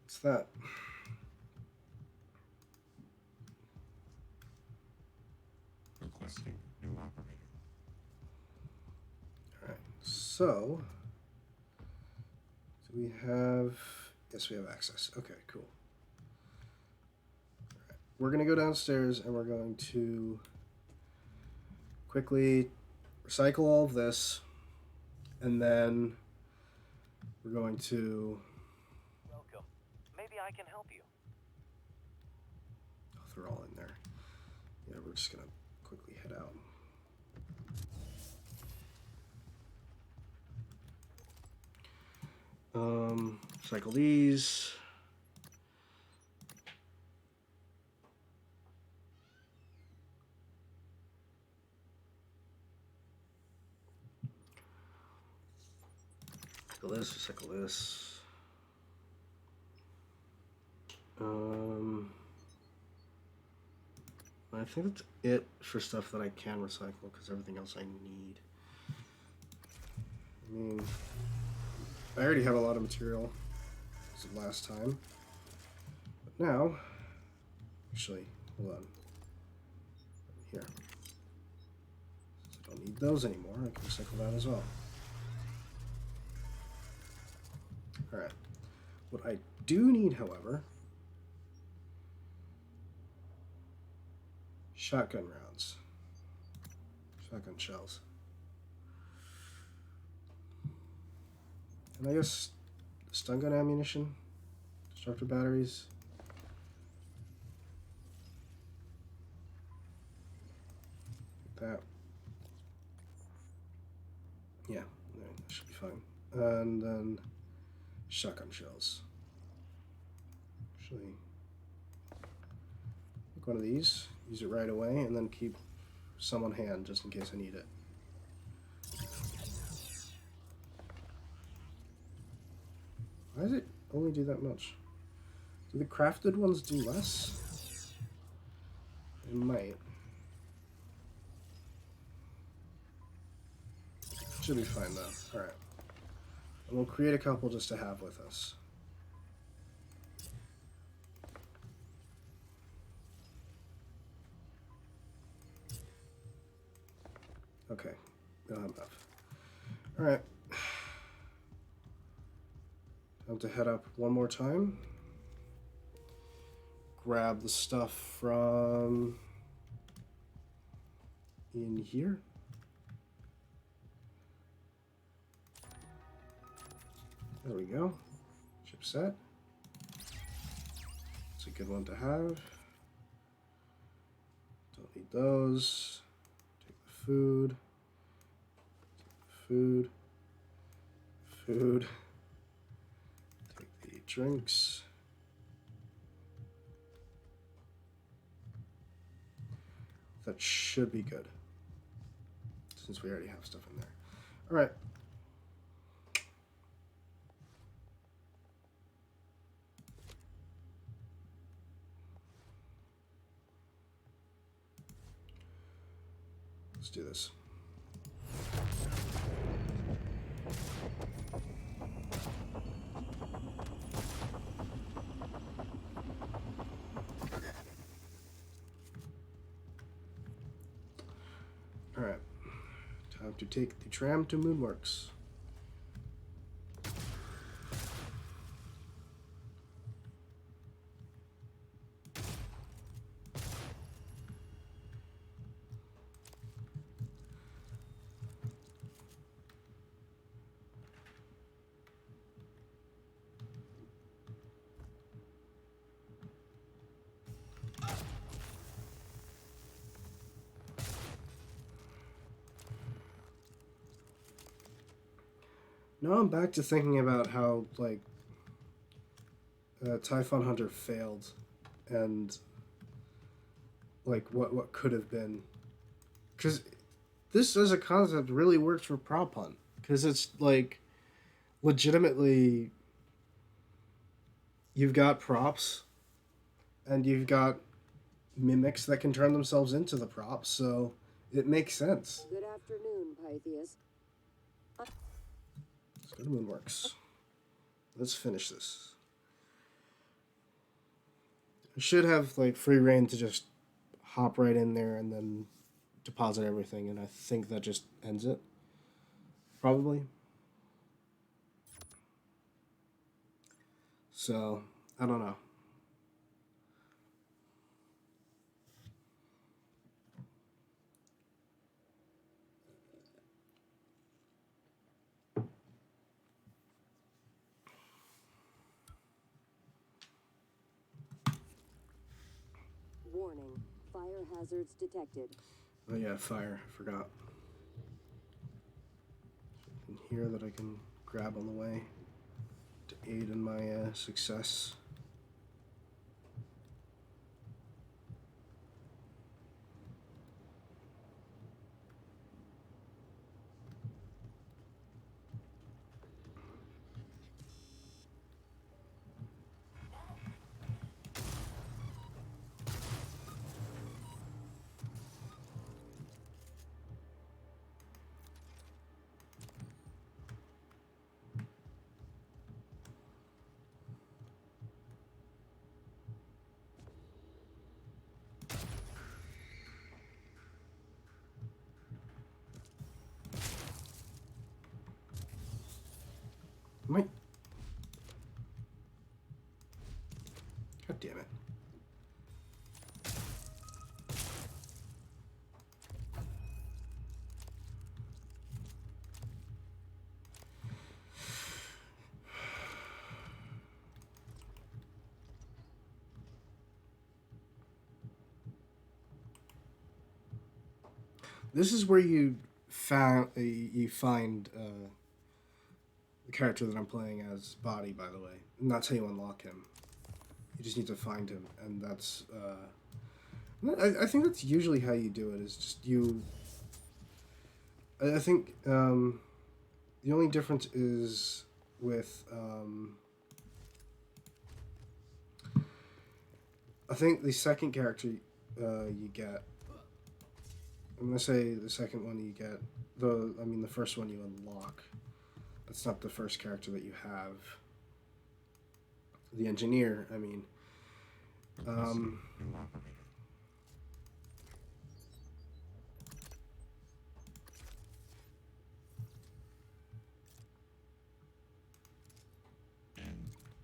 What's that? Requesting new operator. Alright, so do we have, yes, we have access. Okay, cool. Alright, we're gonna go downstairs and we're going to quickly recycle all of this, and then we're going to, Welcome. Maybe I can help you. I'll throw it all in there. Yeah, we're just gonna quickly head out. Cycle these. Cycle this, cycle this. I think that's it for stuff that I can recycle, because everything else I need. I mean, I already have a lot of material as of last time. But now, actually, hold on. Here. Since I don't need those anymore, I can recycle that as well. Alright. What I do need, however, shotgun rounds. Shotgun shells. And I guess stun gun ammunition, disruptor batteries. Like that. Yeah, that should be fine. And then shotgun shells. Actually, take one of these, use it right away, and then keep some on hand just in case I need it. Why does it only do that much? Do the crafted ones do less? It might. Should be fine though. Alright. And we'll create a couple just to have with us. Okay. We don't have enough. Alright. Time to head up one more time. Grab the stuff from in here. There we go. Chip set. It's a good one to have. Don't need those. Take the food. Food. Food. Take the drinks. That should be good, since we already have stuff in there. All right. Let's do this. Alright, time to take the tram to Moonworks. Now I'm back to thinking about how, like, Typhon Hunter failed, and, like, what could have been. Because this as a concept really works for Prop Hunt. Because it's, like, legitimately, you've got props, and you've got mimics that can turn themselves into the props, so it makes sense. Good afternoon, Pythias. Let's go to Moonworks. Let's finish this. I should have like free reign to just hop right in there and then deposit everything, and I think that just ends it. Probably. So, I don't know. Warning, fire hazards detected. Oh yeah, fire. I forgot. In here that I can grab on the way to aid in my success. Might. God damn it. This is where you find the character that I'm playing as Body, by the way. And that's how you unlock him. You just need to find him, and that's. I think that's usually how you do it. Is just you. I think the only difference is with. I think the second character you get. I'm gonna say the second one you get. The first one you unlock. That's not the first character that you have. The engineer. I mean. Requesting new operator.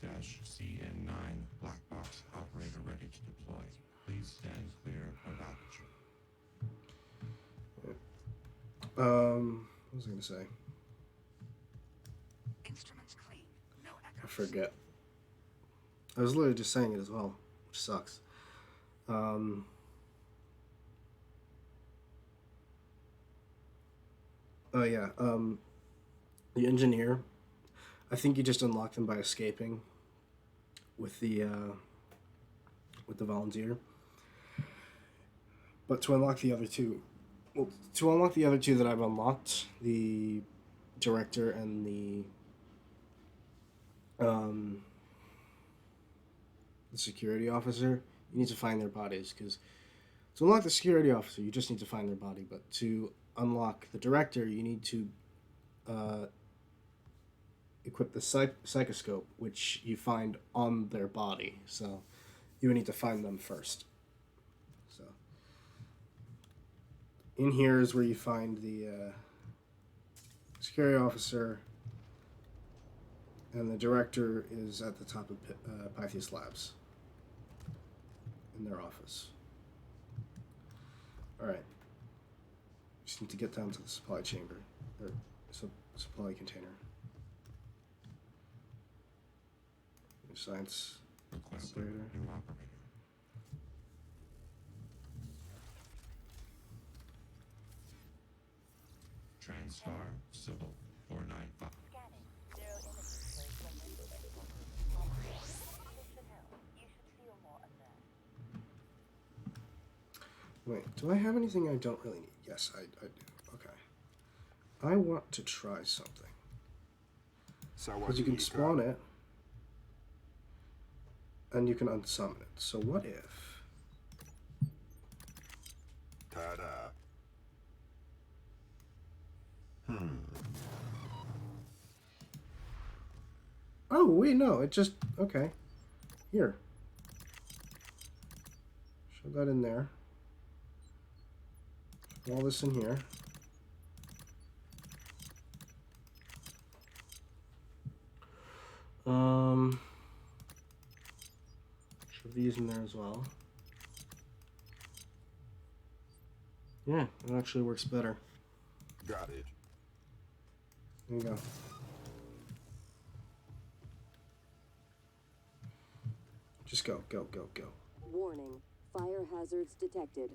N-CN9 black box operator ready to deploy. Please stand clear of aperture. What was I gonna say? Instruments clean. No I echoes. forget. I was literally just saying it as well, which sucks. Oh yeah. The engineer. I think you just unlock them by escaping with the volunteer. But to unlock the other two, that I've unlocked, the director and the security officer, you need to find their bodies, because to unlock the security officer, you just need to find their body. But to unlock the director, you need to equip the psychoscope, which you find on their body. So you would need to find them first. So in here is where you find the security officer, and the director is at the top of Pythias Labs in their office. Alright. Just need to get down to the supply chamber, or supply container. Science Requesting operator. new operator. Transtar Civil 495. Scanning. Zero images shows remnants of trauma. This should help. You should feel more alert. Wait, do I have anything I don't really need? Yes, I do. Okay. I want to try something. So what Because you do can got? spawn it, and you can unsummon it. So what if... Ta-da. Oh, wait, no, it just... Okay. Here. Shove that in there. All this in here. Shove these in there as well. Yeah, it actually works better. Got it. There you go. Just go, go, go, go. Warning. Fire hazards detected.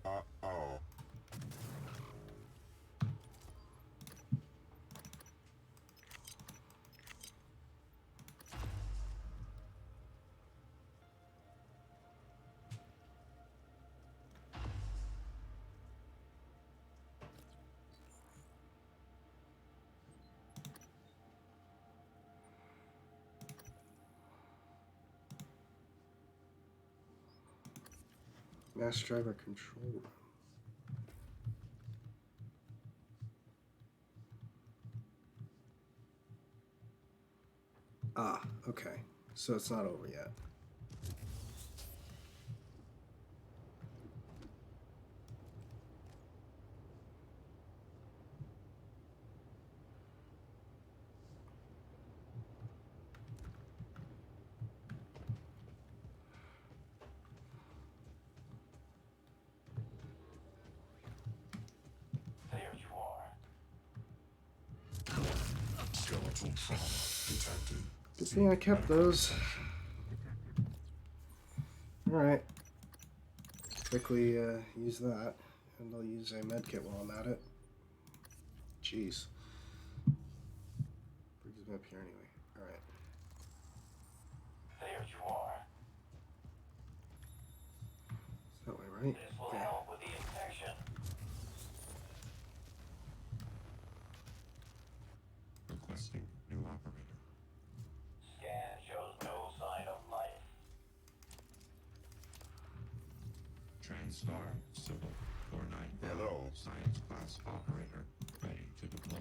Uh-oh. Mass driver control room. Ah, okay. So it's not over yet. There you are. Skeletal trauma. detected. Good thing I kept those. Alright. Quickly use that. And I'll use a medkit while I'm at it. Jeez. Brings me up here anyway. Alright. There you are. Is that way, right? This will Yeah. help with the infection. Requesting new operator. Scan shows no sign of life. TranStar Civil 495. Hello. Science class operator. Ready to deploy.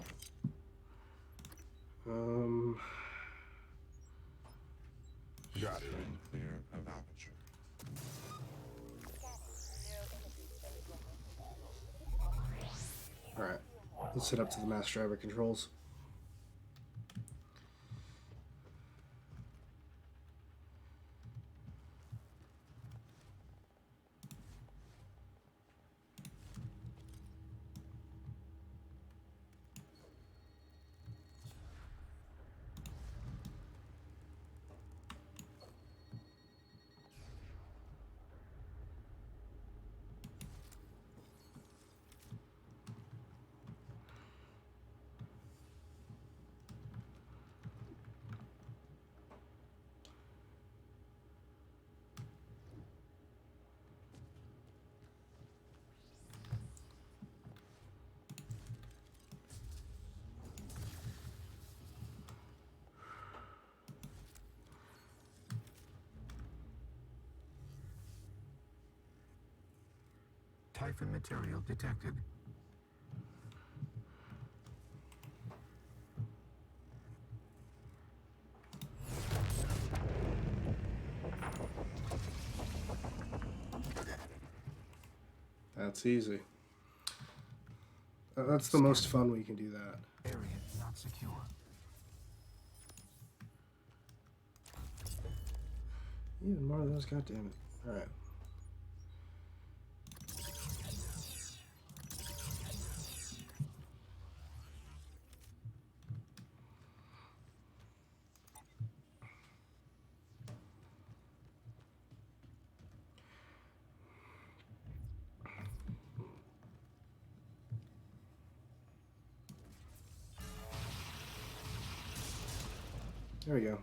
Got it. Stand clear of aperture. Alright. Let's head up to the mass driver controls. Typhon material detected. That's easy. That's the most fun we can do that. Area not secure. Even more of those, goddammit. Alright. There we go.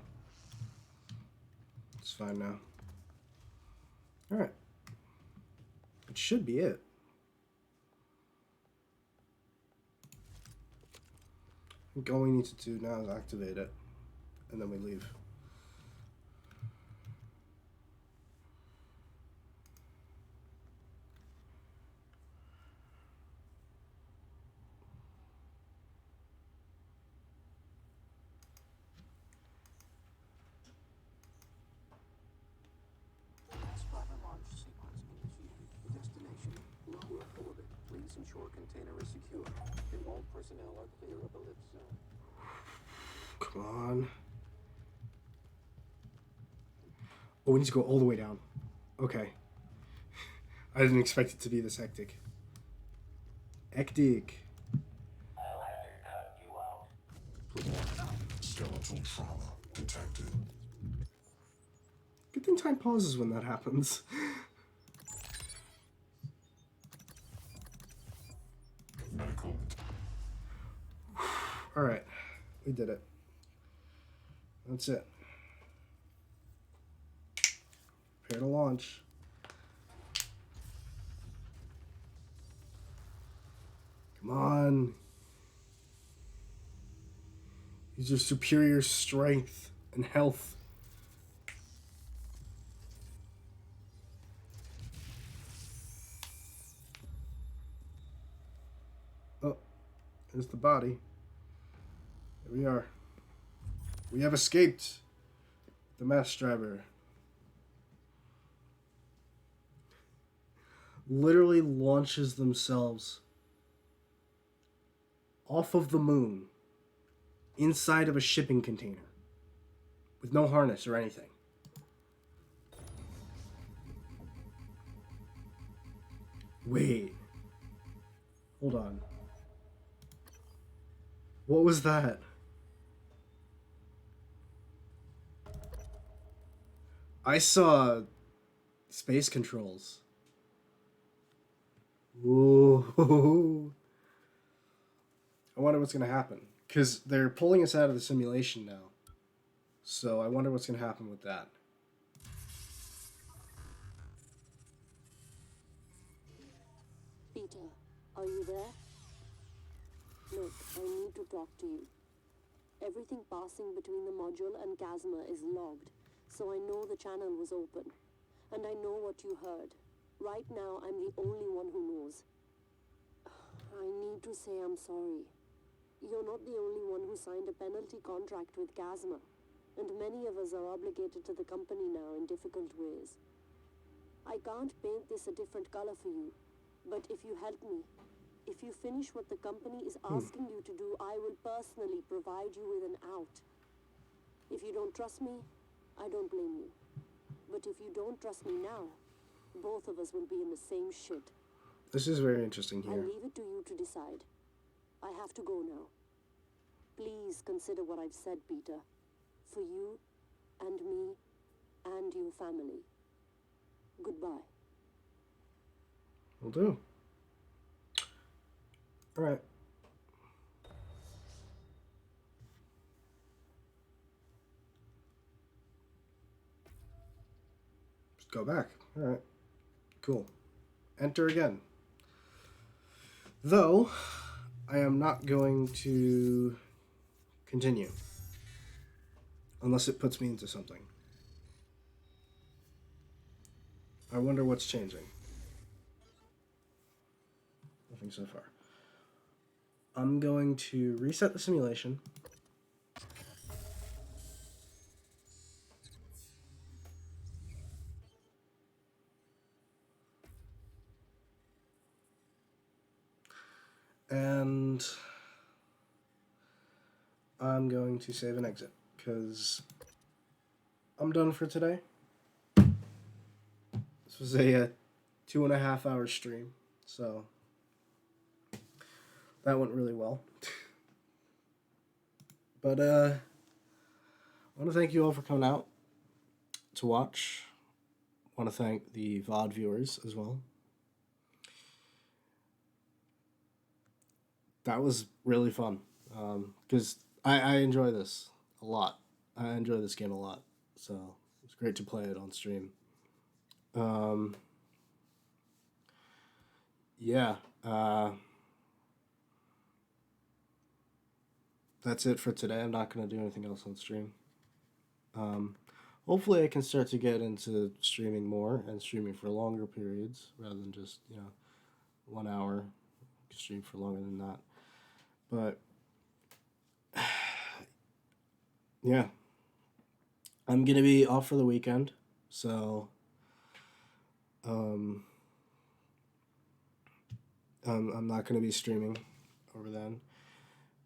It's fine now. Alright. It should be it. I think all we need to do now is activate it. And then we leave. Spotter launch sequence initiated. Destination, low Earth orbit. Please ensure container is secure and all personnel are clear of ellipse zone. Come on. Oh, we need to go all the way down. Okay. I didn't expect it to be this hectic. Hectic. I'll have to cut you out. Skeletal trauma detected. Good thing time pauses when that happens. Medical. Alright. We did it. That's it. Prepare to launch. Come on. Use your superior strength and health. Oh, there's the body. There we are. We have escaped the mass driver. Literally launches themselves off of the moon inside of a shipping container with no harness or anything. Wait. Hold on. What was that? I saw space controls. Ooh. I wonder what's going to happen. Because they're pulling us out of the simulation now. So I wonder what's going to happen with that. Peter, are you there? Look, I need to talk to you. Everything passing between the module and Casma is logged, so I know the channel was open. And I know what you heard. Right now, I'm the only one who knows. I need to say I'm sorry. You're not the only one who signed a penalty contract with Casma, and many of us are obligated to the company now in difficult ways. I can't paint this a different color for you, but if you help me, if you finish what the company is asking you to do, I will personally provide you with an out. If you don't trust me, I don't blame you. But if you don't trust me now, both of us will be in the same shit. This is very interesting I here. leave it to you to decide. I have to go now. Please consider what I've said, Peter. For you, and me, and your family. Goodbye. Will do. Alright. Just go back. Alright. Cool. Enter again. Though, I am not going to continue. Unless it puts me into something. I wonder what's changing. Nothing so far. I'm going to reset the simulation. And I'm going to save and exit because I'm done for today. This was a 2.5 hour stream, so that went really well. But I want to thank you all for coming out to watch. I want to thank the VOD viewers as well. That was really fun because I enjoy this a lot. I enjoy this game a lot, so it's great to play it on stream. Yeah. That's it for today. I'm not going to do anything else on stream. Hopefully I can start to get into streaming more and streaming for longer periods rather than just, 1 hour. I can stream for longer than that. But, yeah. I'm going to be off for the weekend, so I'm not going to be streaming over then.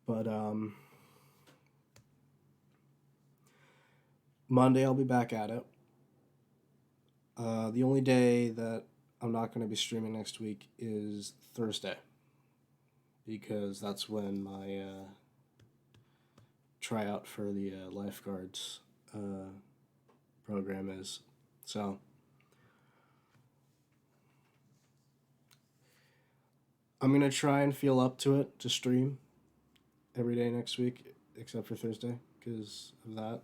But Monday I'll be back at it. The only day that I'm not going to be streaming next week is Thursday, because that's when my tryout for the lifeguards program is. So I'm going to try and feel up to it to stream every day next week except for Thursday because of that.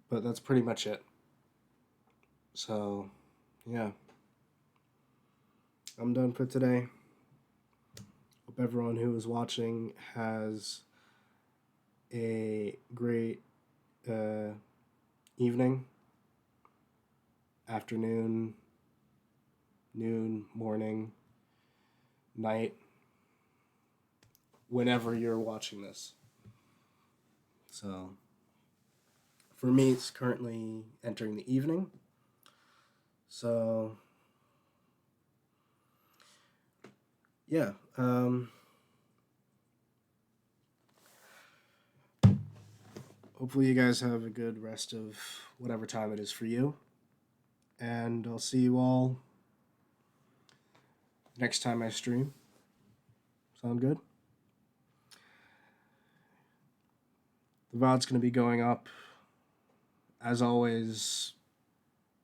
But that's pretty much it. So, yeah. I'm done for today. Hope everyone who is watching has a great evening, afternoon, noon, morning, night, whenever you're watching this. So, for me, it's currently entering the evening. So, yeah. Hopefully you guys have a good rest of whatever time it is for you. And I'll see you all next time I stream. Sound good? The VOD's going to be going up as always,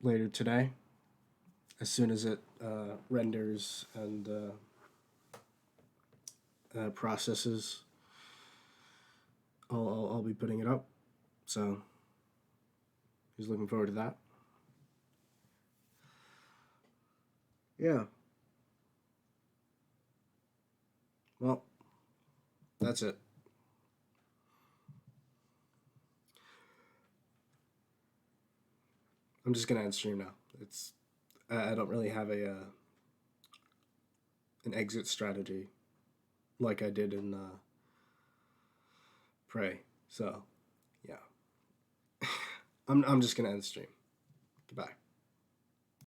later today, as soon as it renders and processes, I'll be putting it up. So he's looking forward to that. Yeah. Well, that's it. I'm just gonna end stream now. It's I don't really have an exit strategy like I did in Prey. So yeah, I'm just gonna end stream. Goodbye.